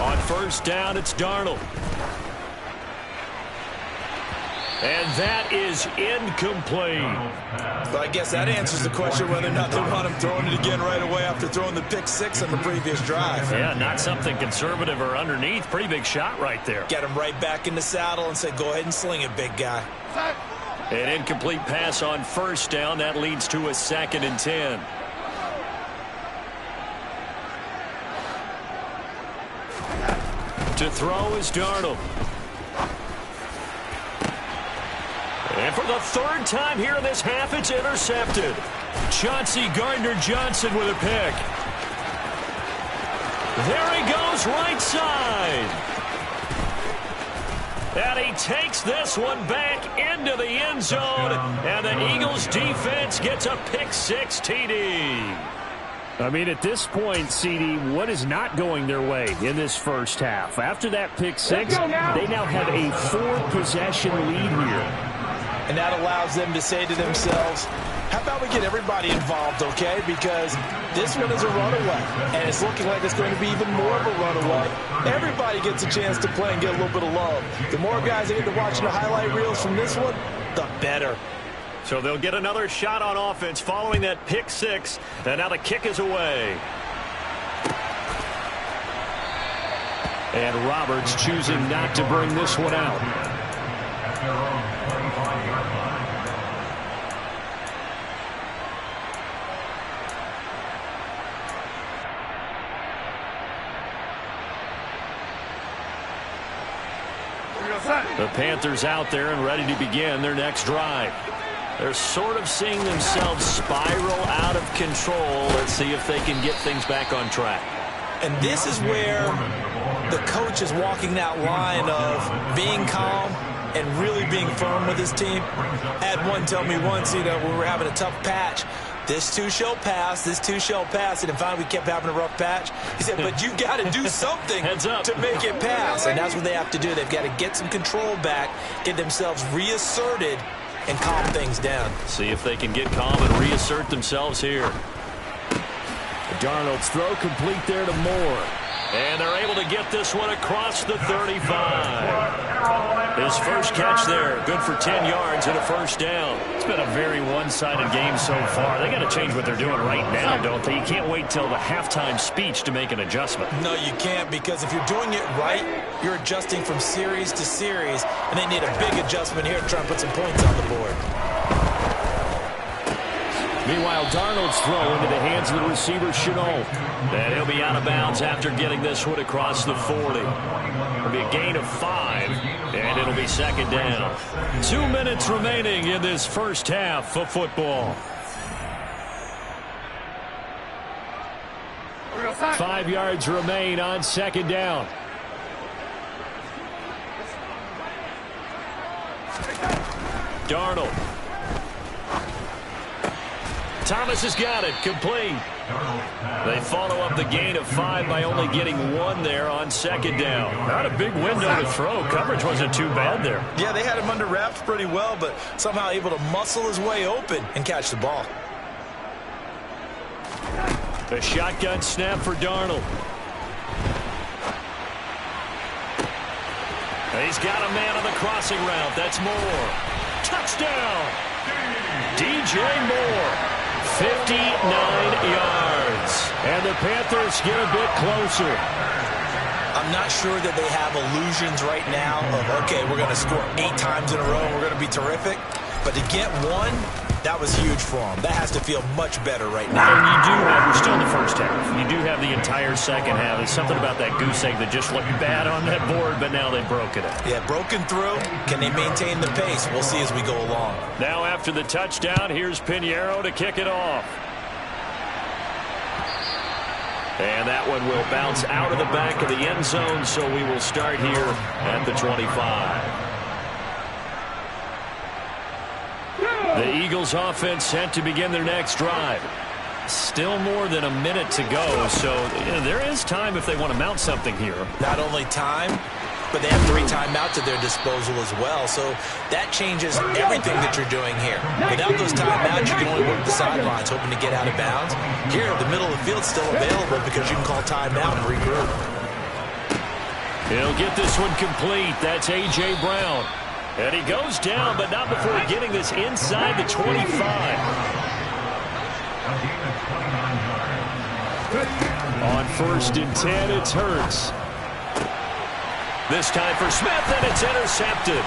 On first down, it's Darnold. And that is incomplete. But I guess that answers the question whether or not they want him throwing it again right away after throwing the pick six on the previous drive. Yeah, not something conservative or underneath. Pretty big shot right there. Get him right back in the saddle and say, go ahead and sling it, big guy. An incomplete pass on first down. That leads to a 2nd and 10. To throw is Darnold. And for the 3rd time here in this half, it's intercepted. Chauncey Gardner-Johnson with a pick. There he goes, right side. And he takes this one back into the end zone. And the Eagles defense gets a pick 6 TD. I mean, at this point, CD, what is not going their way in this first half? After that pick 6, they now have a 4-possession lead here. And that allows them to say to themselves, how about we get everybody involved, okay? Because this one is a runaway, and it's looking like it's going to be even more of a runaway. Everybody gets a chance to play and get a little bit of love. The more guys that get to watching the highlight reels from this one, the better. So they'll get another shot on offense following that pick 6, and now the kick is away. And Roberts choosing not to bring this one out. The Panthers out there and ready to begin their next drive. They're sort of seeing themselves spiral out of control. Let's see if they can get things back on track. And this is where the coach is walking that line of being calm and really being firm with his team. I had one tell me once, when we were having a tough patch, this too shall pass, this too shall pass. And then finally we kept having a rough patch. He said, but you got to do something to make it pass. And that's what they have to do. They've got to get some control back, get themselves reasserted, and calm things down. See if they can get calm and reassert themselves here. Darnold's throw complete there to Moore. And they're able to get this one across the 35. His first catch there, good for 10 yards and a first down. It's been a very one-sided game so far. They got to change what they're doing right now, don't they? You can't wait till the halftime speech to make an adjustment. No, you can't, because if you're doing it right, you're adjusting from series to series, and they need a big adjustment here to try and put some points on the board. Meanwhile, Darnold's throw into the hands of the receiver, Chenault. And he'll be out of bounds after getting this one across the 40. It'll be a gain of 5, and it'll be 2nd down. 2 minutes remaining in this first half of football. 5 yards remain on 2nd down. Darnold. Thomas has got it, complete. They follow up the gain of 5 by only getting 1 there on 2nd down. Not a big window to throw. Coverage wasn't too bad there. Yeah, they had him under wraps pretty well, but somehow able to muscle his way open and catch the ball. The shotgun snap for Darnold. He's got a man on the crossing route. That's Moore. Touchdown! DJ Moore. 59 yards. And the Panthers get a bit closer. I'm not sure that they have illusions right now of, okay, we're going to score 8 times in a row and we're going to be terrific. But to get 1, that was huge for them. That has to feel much better right now. And you do have, we're still in the first half. You do have the entire second half. There's something about that goose egg that just looked bad on that board, but now they broke it up. Yeah, broken through. Can they maintain the pace? We'll see as we go along. Now after the touchdown, here's Pinheiro to kick it off. And that one will bounce out of the back of the end zone, so we will start here at the 25. The Eagles offense set to begin their next drive. Still more than a minute to go, so there is time if they want to mount something here. Not only time, but they have 3 timeouts at their disposal as well, so that changes everything that you're doing here. Without those timeouts, you can only work the sidelines, hoping to get out of bounds. Here, the middle of the field's still available because you can call timeout and regroup. He'll get this one complete. That's A.J. Brown. And he goes down, but not before getting this inside the 25. On 1st and 10, it's Hurts. This time for Smith, and it's intercepted.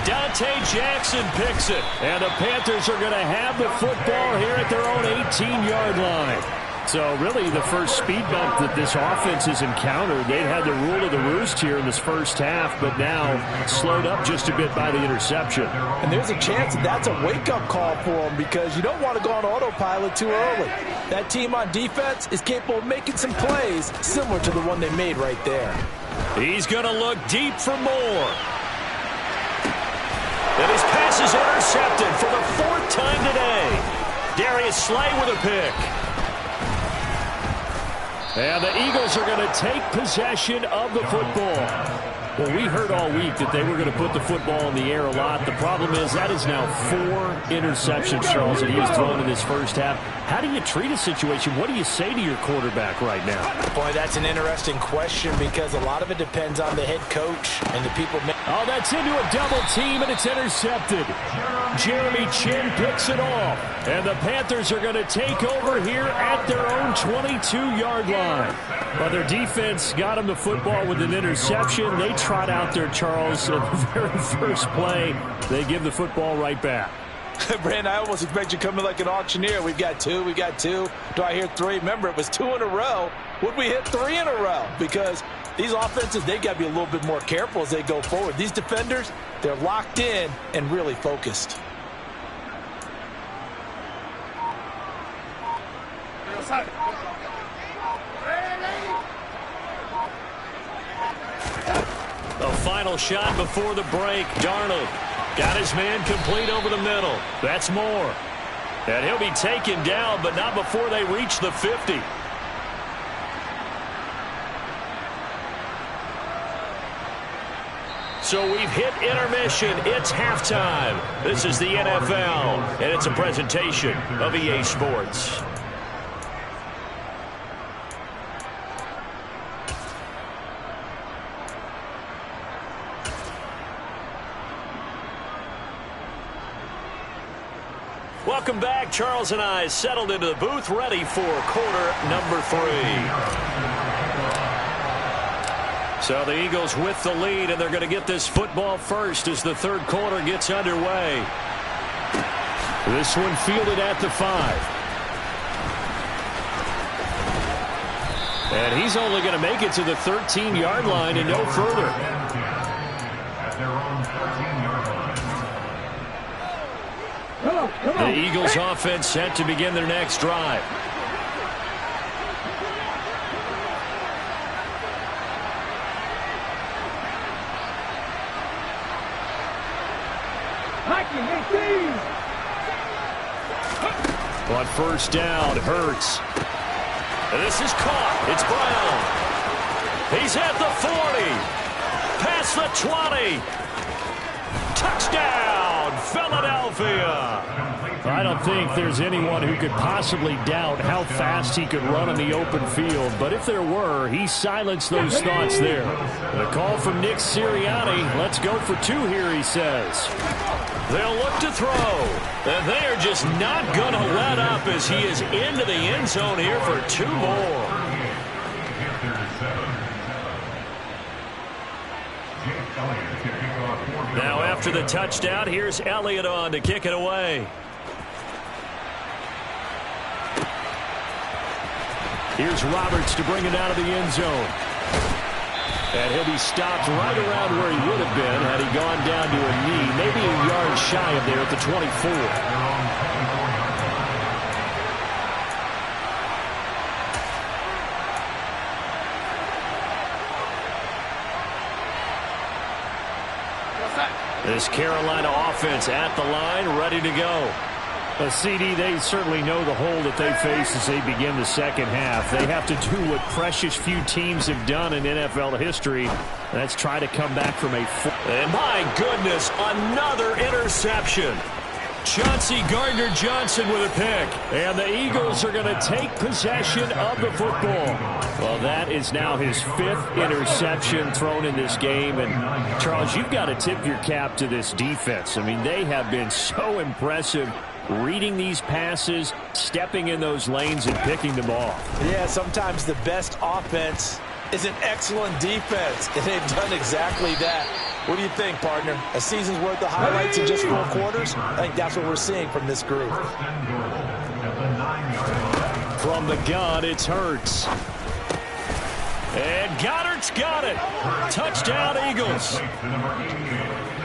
Dante Jackson picks it, and the Panthers are going to have the football here at their own 18-yard line. So really the first speed bump that this offense has encountered. They'd had the rule of the roost here in this first half, but now slowed up just a bit by the interception. And there's a chance that that's a wake-up call for them because you don't want to go on autopilot too early. That team on defense is capable of making some plays similar to the one they made right there. He's going to look deep for more. And his pass is intercepted for the 4th time today. Darius Slay with a pick. And the Eagles are going to take possession of the football. Well, we heard all week that they were going to put the football in the air a lot. The problem is that is now 4 interceptions, Charles, that he has thrown in this first half. How do you treat a situation? What do you say to your quarterback right now? Boy, that's an interesting question because a lot of it depends on the head coach and the people. Oh, that's into a double team, and it's intercepted. Jeremy Chin picks it off. And the Panthers are going to take over here at their own 22-yard line. But their defense got them the football with an interception. They trot out there, Charles, at the very first play. They give the football right back. Brandon, I almost expect you coming like an auctioneer. We've got 2, we got 2. Do I hear 3? Remember, it was 2 in a row. Would we hit 3 in a row? Because these offenses, they got to be a little bit more careful as they go forward. These defenders, they're locked in and really focused. The final shot before the break. Darnold got his man complete over the middle. That's more. And he'll be taken down, but not before they reach the 50. So we've hit intermission. It's halftime. This is the NFL, and it's a presentation of EA Sports. Welcome back. Charles and I settled into the booth, ready for quarter number 3. So the Eagles with the lead, and they're going to get this football first as the 3rd quarter gets underway. This one fielded at the 5. And he's only going to make it to the 13-yard line and no further. At their own 13-yard line. The Eagles offense set to begin their next drive. On 1st down, Hurts. And this is caught. It's Brown. He's at the 40. Past the 20. Touchdown, Philadelphia. I don't think there's anyone who could possibly doubt how fast he could run on the open field. But if there were, he silenced those thoughts there. The call from Nick Sirianni. Let's go for 2 here, he says. They'll look to throw. And they are just not going to let up as he is into the end zone here for 2 more. Now after the touchdown, here's Elliott on to kick it away. Here's Roberts to bring it out of the end zone. And he'll be stopped right around where he would have been had he gone down to a knee, maybe a yard shy of there at the 24. This Carolina offense at the line, ready to go. CD, they certainly know the hole that they face as they begin the second half. They have to do what precious few teams have done in NFL history. That's try to come back from a... And my goodness, another interception. Chauncey Gardner-Johnson with a pick. And the Eagles are going to take possession of the football. Well, that is now his 5th interception thrown in this game. And, Charles, you've got to tip your cap to this defense. I mean, they have been so impressive reading these passes, stepping in those lanes, and picking them off. Yeah, sometimes the best offense is an excellent defense, and they've done exactly that. What do you think, partner? A season's worth of highlights in just 4 quarters? I think that's what we're seeing from this group. From the gun, it's Hurts. And Goddard's got it. Touchdown, Eagles.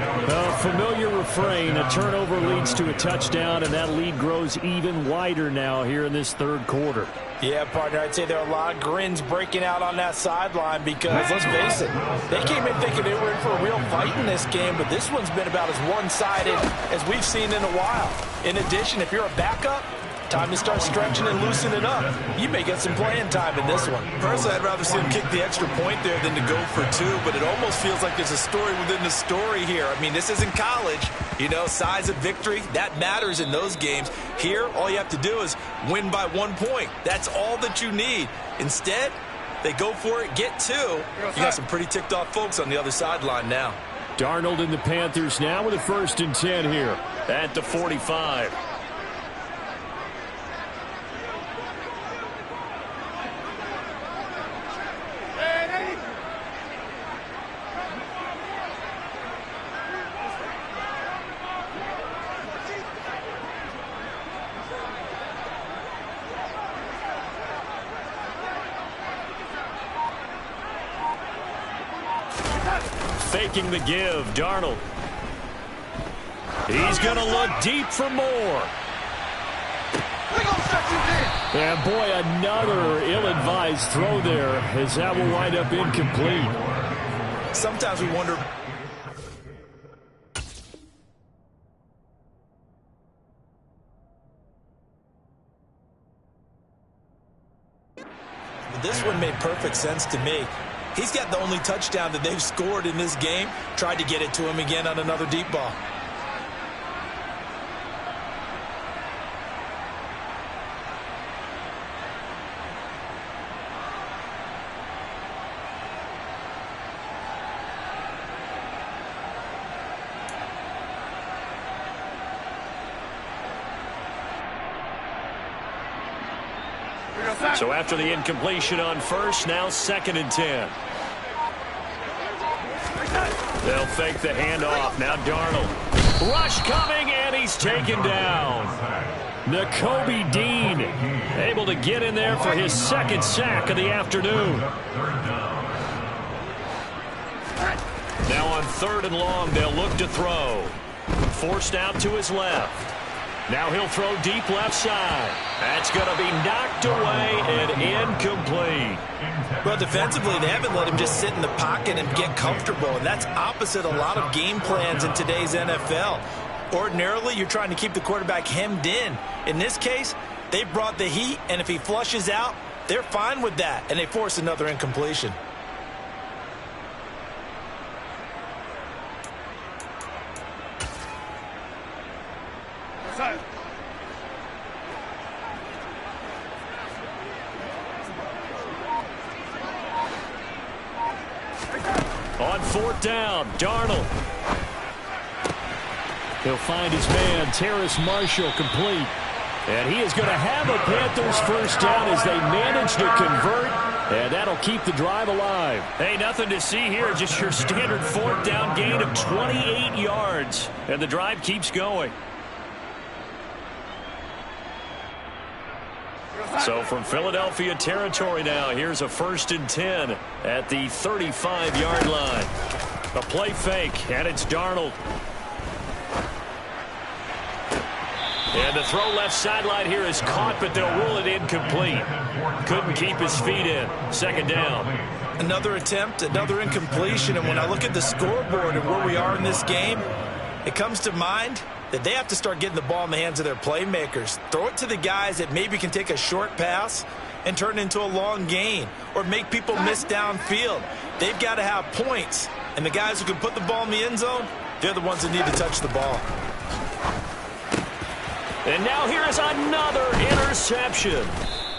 A familiar refrain. A turnover leads to a touchdown, and that lead grows even wider now here in this 3rd quarter. Yeah, partner, I'd say there are a lot of grins breaking out on that sideline because, let's face it, they came in thinking they were in for a real fight in this game, but this one's been about as one-sided as we've seen in a while. In addition, if you're a backup, time to start stretching and loosening up. You may get some playing time in this one. Personally, I'd rather see him kick the extra point there than to go for 2, but it almost feels like there's a story within the story here. I mean, this isn't college. You know, size of victory, that matters in those games. Here, all you have to do is win by 1 point. That's all that you need. Instead, they go for it, get 2. You got some pretty ticked off folks on the other sideline now. Darnold and the Panthers now with a 1st and 10 here. At the 45. Faking the give, Darnold. He's going to look deep for more. And boy, another ill-advised throw there as that will wind up incomplete. Sometimes we wonder... This one made perfect sense to me. He's got the only touchdown that they've scored in this game. Tried to get it to him again on another deep ball. So after the incompletion on 1st, now 2nd and 10. They'll fake the handoff. Now Darnold. Rush coming, and he's taken down. Nakobe Dean able to get in there for his 2nd sack of the afternoon. Now on 3rd and long, they'll look to throw. Forced out to his left. Now he'll throw deep left side. That's going to be knocked away and incomplete. Well, defensively, they haven't let him just sit in the pocket and get comfortable, and that's opposite a lot of game plans in today's NFL. Ordinarily, you're trying to keep the quarterback hemmed in. In this case, they brought the heat, and if he flushes out, they're fine with that, and they force another incompletion. On 4th down, Darnold. He'll find his man, Terrace Marshall, complete. And he is going to have a Panthers 1st down as they manage to convert. And that'll keep the drive alive. Hey, nothing to see here. Just your standard 4th down gain of 28 yards. And the drive keeps going. So from Philadelphia territory now, here's a 1st and 10 at the 35-yard line. A play fake, and it's Darnold. And the throw left sideline here is caught, but they'll rule it incomplete. Couldn't keep his feet in. 2nd down. Another attempt, another incompletion, and when I look at the scoreboard and where we are in this game, it comes to mind that they have to start getting the ball in the hands of their playmakers. Throw it to the guys that maybe can take a short pass and turn it into a long gain or make people miss downfield. They've got to have points, and the guys who can put the ball in the end zone, they're the ones that need to touch the ball. And now here is another interception.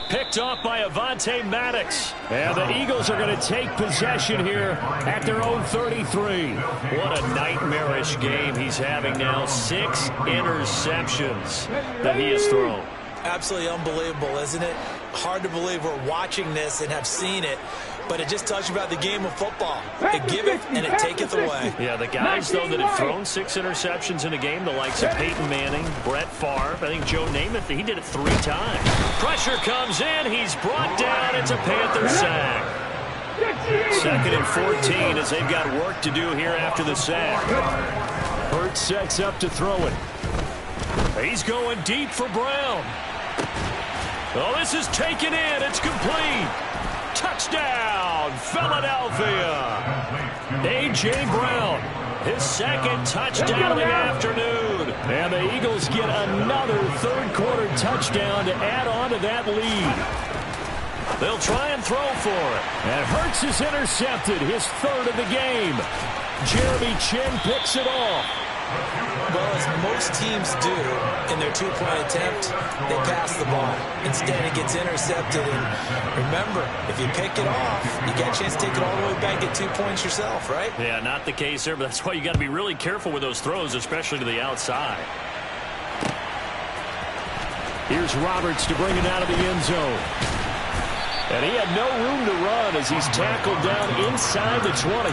Picked off by Avonte Maddox. And the Eagles are going to take possession here at their own 33. What a nightmarish game he's having now. 6 interceptions that he has thrown. Absolutely unbelievable, isn't it? Hard to believe we're watching this and have seen it, but it just tells you about the game of football. It giveth and it taketh away. Yeah, the guys, though, that have thrown 6 interceptions in a game, the likes of Peyton Manning, Brett Favre, I think Joe Namath, he did it 3 times. Pressure comes in. He's brought down. It's a Panther sack. 2nd and 14 as they've got work to do here after the sack. Hurts sets up to throw it. He's going deep for Brown. Oh, this is taken in. It's complete. Touchdown, Philadelphia. A.J. Brown, his 2nd touchdown of the afternoon. And the Eagles get another 3rd quarter touchdown to add on to that lead. They'll try and throw for it. And Hurts is intercepted, his 3rd of the game. Jeremy Chin picks it off. Well, as most teams do in their 2-point attempt, they pass the ball. Instead, it gets intercepted. And remember, if you pick it off, you got a chance to take it all the way back, get 2 points yourself, right? Yeah, not the case there, but that's why you got to be really careful with those throws, especially to the outside. Here's Roberts to bring it out of the end zone. And he had no room to run as he's tackled down inside the 20.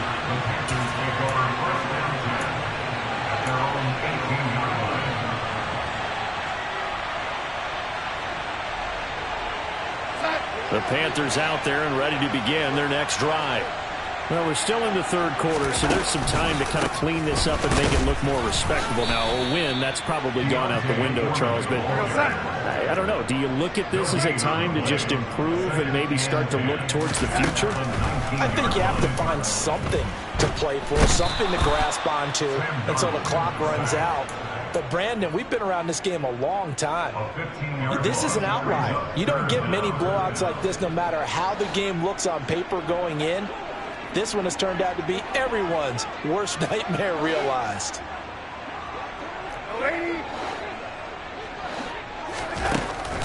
The Panthers out there and ready to begin their next drive. Well, we're still in the 3rd quarter, so there's some time to kind of clean this up and make it look more respectable. Now, a win, that's probably gone out the window, Charles, but I don't know. Do you look at this as a time to just improve and maybe start to look towards the future? I think you have to find something to play for, something to grasp onto until the clock runs out. But, Brandon, we've been around this game a long time. This is an outlier. You don't get many blowouts like this no matter how the game looks on paper going in. This one has turned out to be everyone's worst nightmare realized.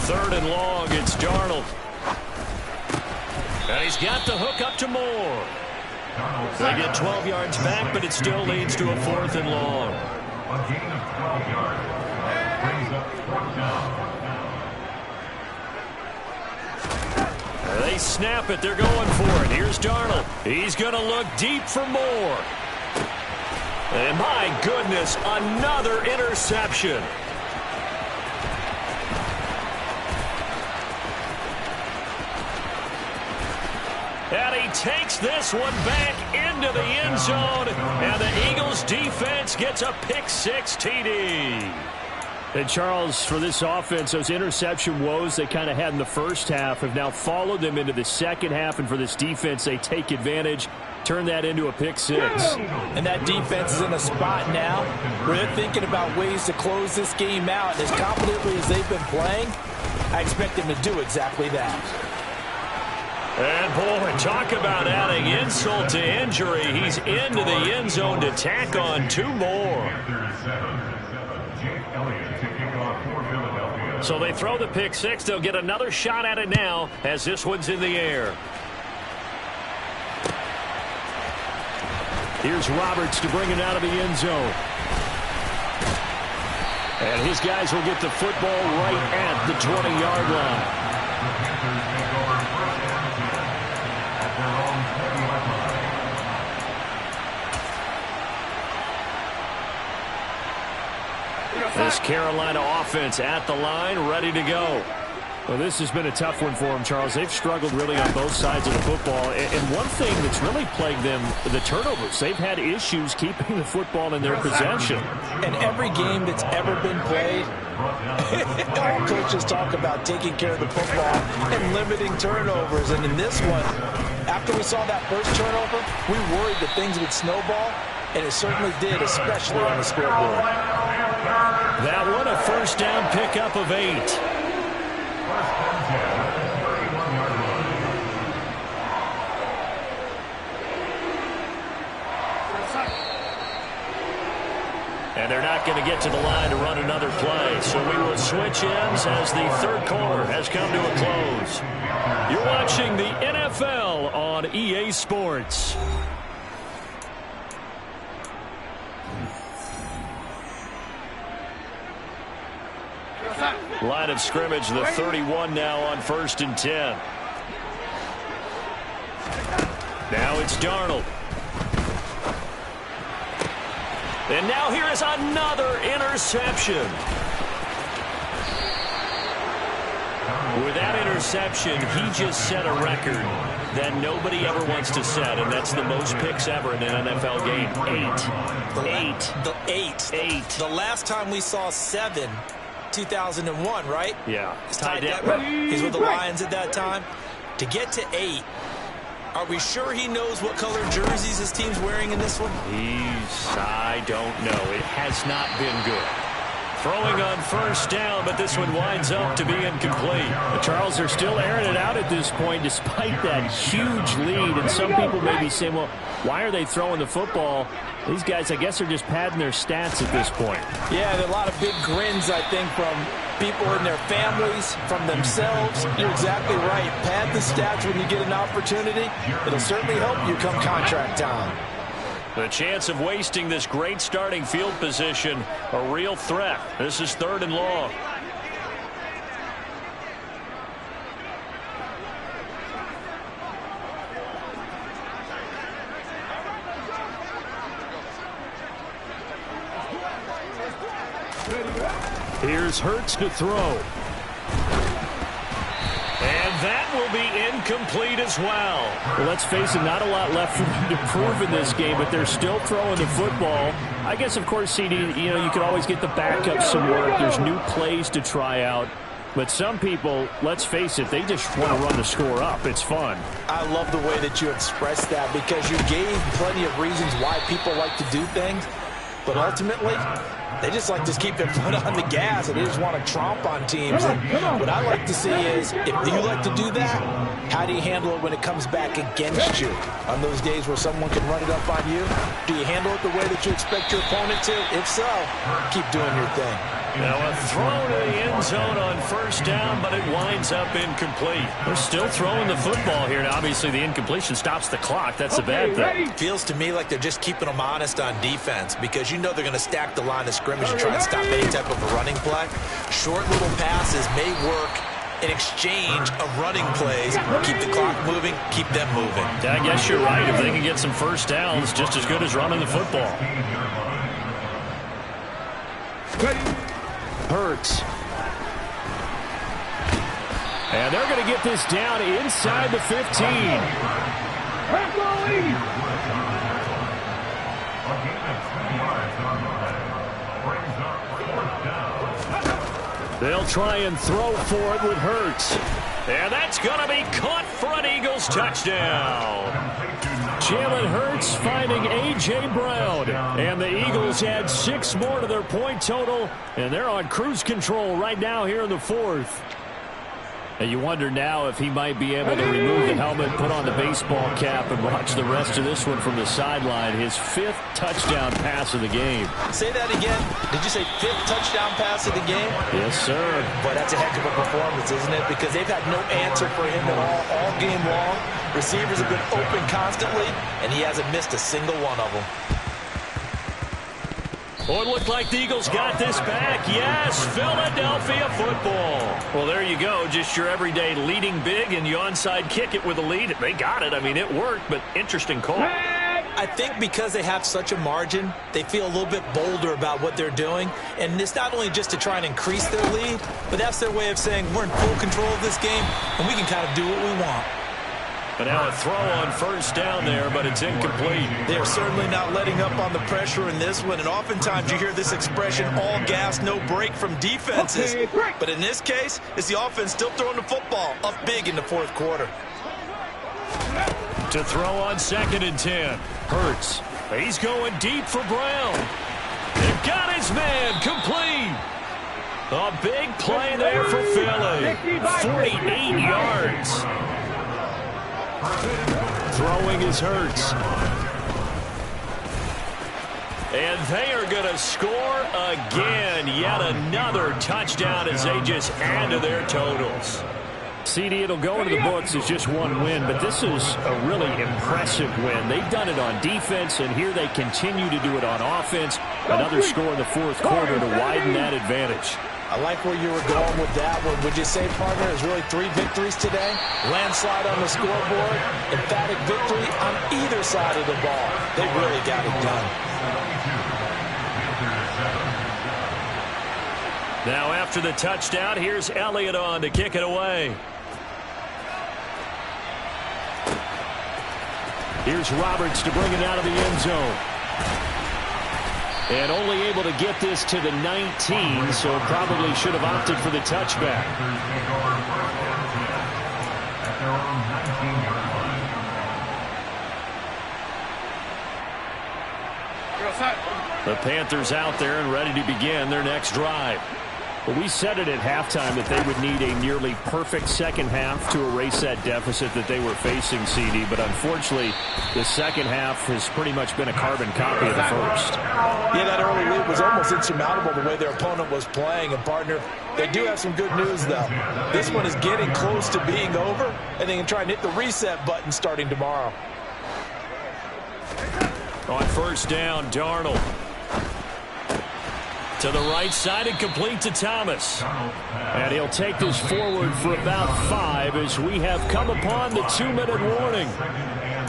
3rd and long, it's Darnold. And he's got the hook up to Moore. They get 12 yards back, but it still leads to a 4th and long. A gain of 12 yards. Brings up 4th down. They snap it. They're going for it. Here's Darnold. He's going to look deep for Moore. And my goodness, another interception. And he takes this one back into the end zone. And the Eagles defense gets a pick-6 TD. And, Charles, for this offense, those interception woes they kind of had in the first half have now followed them into the second half. And for this defense, they take advantage, turn that into a pick-6. And that defense is in a spot now where they're thinking about ways to close this game out. And as confidently as they've been playing, I expect them to do exactly that. And, boy, talk about adding insult to injury. He's into the end zone to tack on 2 more. So they throw the pick-6. They'll get another shot at it now as this one's in the air. Here's Roberts to bring it out of the end zone. And his guys will get the football right at the 20-yard line. This Carolina offense at the line, ready to go. Well, this has been a tough one for them, Charles. They've struggled really on both sides of the football. And one thing that's really plagued them, the turnovers. They've had issues keeping the football in their possession. And every game that's ever been played, all coaches talk about taking care of the football and limiting turnovers. And in this one, After we saw that first turnover, we worried that things would snowball, and it certainly did, especially on the scoreboard. That one a first down pickup of 8. And they're not going to get to the line to run another play. So we will switch ends as the third quarter has come to a close. You're watching the NFL on EA Sports. Line of scrimmage, the 31 now on 1st and 10. Now it's Darnold. And now here is another interception. With that interception, he just set a record that nobody ever wants to set, and that's the most picks ever in an NFL game. 8. The last time we saw 7, 2001, right? Yeah. He's tied that. He's with the Lions at that time. To get to 8, are we sure he knows what color jerseys his team's wearing in this one? I don't know. It has not been good. Throwing on first down, but this one winds up to be incomplete. The Charles are still airing it out at this point despite that huge lead. And some people may be saying, well, why are they throwing the football? These guys, I guess, are just padding their stats at this point. Yeah, there are a lot of big grins, I think, from people and their families, from themselves. You're exactly right. Pad the stats when you get an opportunity. It'll certainly help you come contract time. The chance of wasting this great starting field position, a real threat. This is 3rd and long. Here's Hurts to throw. And that will be incomplete as well. Well, let's face it, not a lot left for them to prove in this game, but they're still throwing the football. I guess, of course, CD, you could always get the backup some work. There's new plays to try out. But some people, let's face it, they just want to run the score up. It's fun. I love the way that you expressed that because you gave plenty of reasons why people like to do things. But ultimately, they just like to keep their foot on the gas, and they just want to tromp on teams. And what I like to see is, if you like to do that, how do you handle it when it comes back against you? On those days where someone can run it up on you, do you handle it the way that you expect your opponent to? If so, keep doing your thing. Now a throw to the end zone on first down, but it winds up incomplete. They're still throwing the football here. Now, obviously, the incompletion stops the clock. That's a bad thing. Feels to me like they're just keeping them honest on defense because you know they're going to stack the line of scrimmage and try and stop any type of a running play. Short little passes may work in exchange of running plays. Keep the clock moving, keep them moving. I guess you're right. If they can get some first downs, just as good as running the football. Hurts. And they're going to get this down inside the 15. They'll try and throw for it with Hurts. And that's going to be caught for an Eagles touchdown. Jalen Hurts finding A.J. Brown. And the Eagles add 6 more to their point total. And they're on cruise control right now here in the 4th. And you wonder now if he might be able to remove the helmet, put on the baseball cap, and watch the rest of this one from the sideline. His 5th touchdown pass of the game. Say that again. Did you say 5th touchdown pass of the game? Yes, sir. But that's a heck of a performance, isn't it? Because they've had no answer for him at all game long. Receivers have been open constantly, and he hasn't missed a single one of them. Oh, it looked like the Eagles got this back. Yes, Philadelphia football. Well, there you go. Just your everyday leading big, and you onside kick it with a lead. They got it. I mean, it worked, but interesting call. I think because they have such a margin, they feel a little bit bolder about what they're doing. And it's not only just to try and increase their lead, but that's their way of saying we're in full control of this game, and we can kind of do what we want. But now a throw on first down there, but it's incomplete. They're certainly not letting up on the pressure in this one, and oftentimes you hear this expression, all gas, no break from defenses. But in this case, it's the offense still throwing the football up big in the 4th quarter. To throw on 2nd and 10. Hurts. He's going deep for Brown. They've got his man complete. A big play there for Philly. 48 yards. Throwing is Hurts. And they are going to score again. Yet another touchdown as they just add to their totals. CD, it'll go into the books as just one win, but this is a really impressive win. They've done it on defense, and here they continue to do it on offense. Another score in the 4th quarter to widen that advantage. I like where you were going with that one. Would you say, partner, is really 3 victories today? Landslide on the scoreboard, emphatic victory on either side of the ball. They really got it done. Now after the touchdown, here's Elliott on to kick it away. Here's Roberts to bring it out of the end zone. And only able to get this to the 19, so probably should have opted for the touchback. The Panthers out there and ready to begin their next drive. Well, we said it at halftime that they would need a nearly perfect second half to erase that deficit that they were facing, CD. But unfortunately, the second half has pretty much been a carbon copy of the first. Yeah, that early lead was almost insurmountable the way their opponent was playing. And, partner, they do have some good news, though. This one is getting close to being over, and they can try and hit the reset button starting tomorrow. On 1st down, Darnold. To the right side and complete to Thomas. And he'll take this forward for about 5 as we have come upon the 2-minute warning.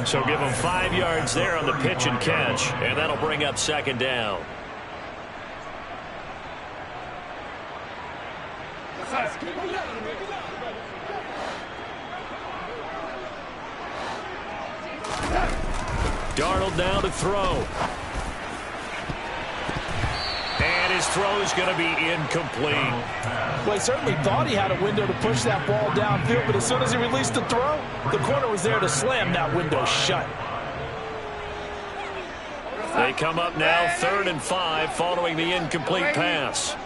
So give him 5 yards there on the pitch and catch, and that'll bring up 2nd down. Darnold now to throw. And his throw is going to be incomplete. Well, he certainly thought he had a window to push that ball downfield, but as soon as he released the throw, the corner was there to slam that window shut. They come up now 3rd and 5 following the incomplete pass.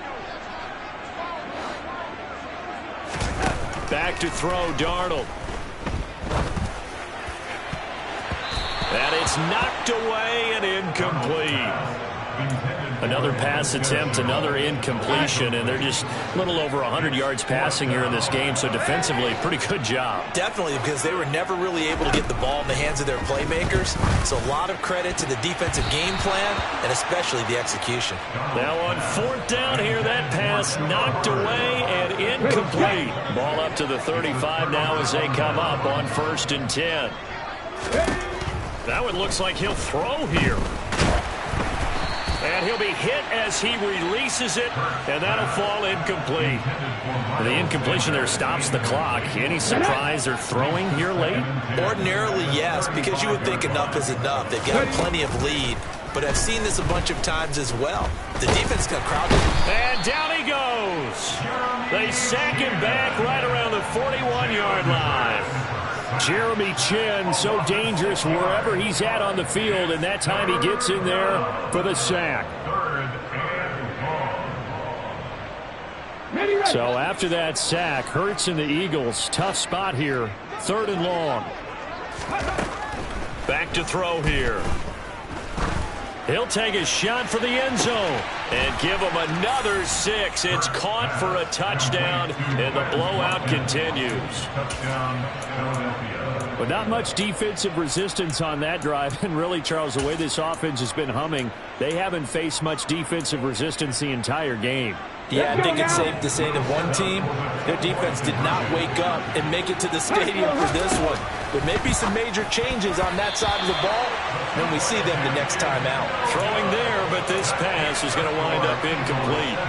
Back to throw, Darnold. And it's knocked away and incomplete. Another pass attempt, another incompletion, and they're just a little over 100 yards passing here in this game, so defensively, pretty good job. Definitely, because they were never really able to get the ball in the hands of their playmakers, so a lot of credit to the defensive game plan, and especially the execution. Now on 4th down here, that pass knocked away and incomplete. Ball up to the 35 now as they come up on 1st and 10. That one looks like he'll throw here. And he'll be hit as he releases it, and that'll fall incomplete. The incompletion there stops the clock. Any surprise they're throwing here late? Ordinarily, yes, because you would think enough is enough. They've got plenty of lead, but I've seen this a bunch of times as well. The defense got crowded. And down he goes. They sack him back right around the 41-yard line. Jeremy Chin, so dangerous wherever he's at on the field, and that time he gets in there for the sack. So after that sack, Hurts and the Eagles, tough spot here, 3rd and long. Back to throw here. He'll take a shot for the end zone and give him another 6. It's caught for a touchdown, and the blowout continues. But not much defensive resistance on that drive. And really, Charles, the way this offense has been humming, they haven't faced much defensive resistance the entire game. Yeah, I think it's safe to say that one team, their defense did not wake up and make it to the stadium for this one. There may be some major changes on that side of the ball when we see them the next time out. Throwing there, but this pass is going to wind up incomplete.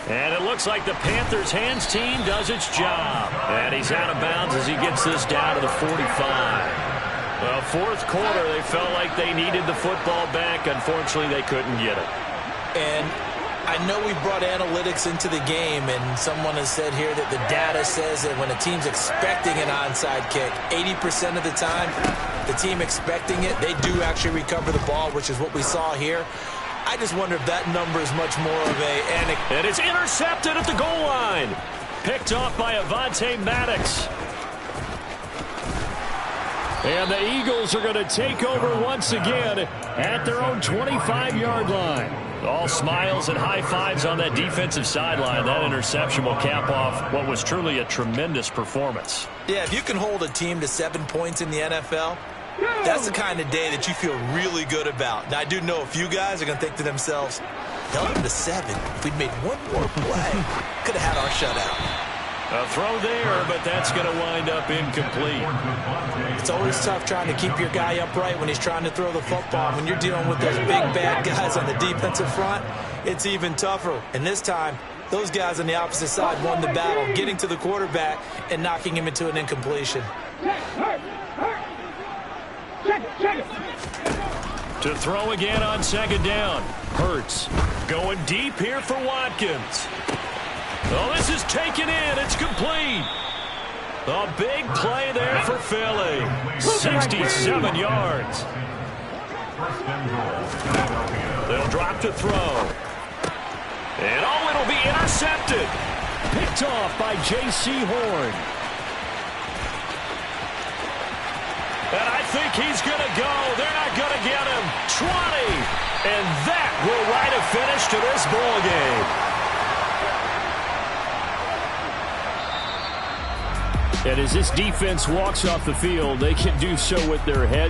And it looks like the Panthers' hands team does its job. And he's out of bounds as he gets this down to the 45. Well, 4th quarter, they felt like they needed the football back. Unfortunately, they couldn't get it. And I know we brought analytics into the game, and someone has said here that the data says that when a team's expecting an onside kick, 80% of the time, the team expecting it, they do actually recover the ball, which is what we saw here. I just wonder if that number is much more of and it's intercepted at the goal line. Picked off by Avonte Maddox. And the Eagles are going to take over once again at their own 25-yard line. All smiles and high fives on that defensive sideline. That interception will cap off what was truly a tremendous performance. Yeah, if you can hold a team to 7 points in the NFL, that's the kind of day that you feel really good about. Now, I do know a few guys are going to think to themselves, held them to 7. If we'd made one more play, could have had our shutout. A throw there, but that's going to wind up incomplete. It's always tough trying to keep your guy upright when he's trying to throw the football. When you're dealing with those big, bad guys on the defensive front, it's even tougher. And this time, those guys on the opposite side won the battle, getting to the quarterback and knocking him into an incompletion. To throw again on second down. Hurts going deep here for Watkins. Oh, this is taken in. It's complete. A big play there for Philly. 67 yards. They'll drop to throw. And oh, it'll be intercepted. Picked off by J.C. Horn. And I think he's going to go. They're not going to get him. 20. And that will write a finish to this ball game. And as this defense walks off the field, they can do so with their head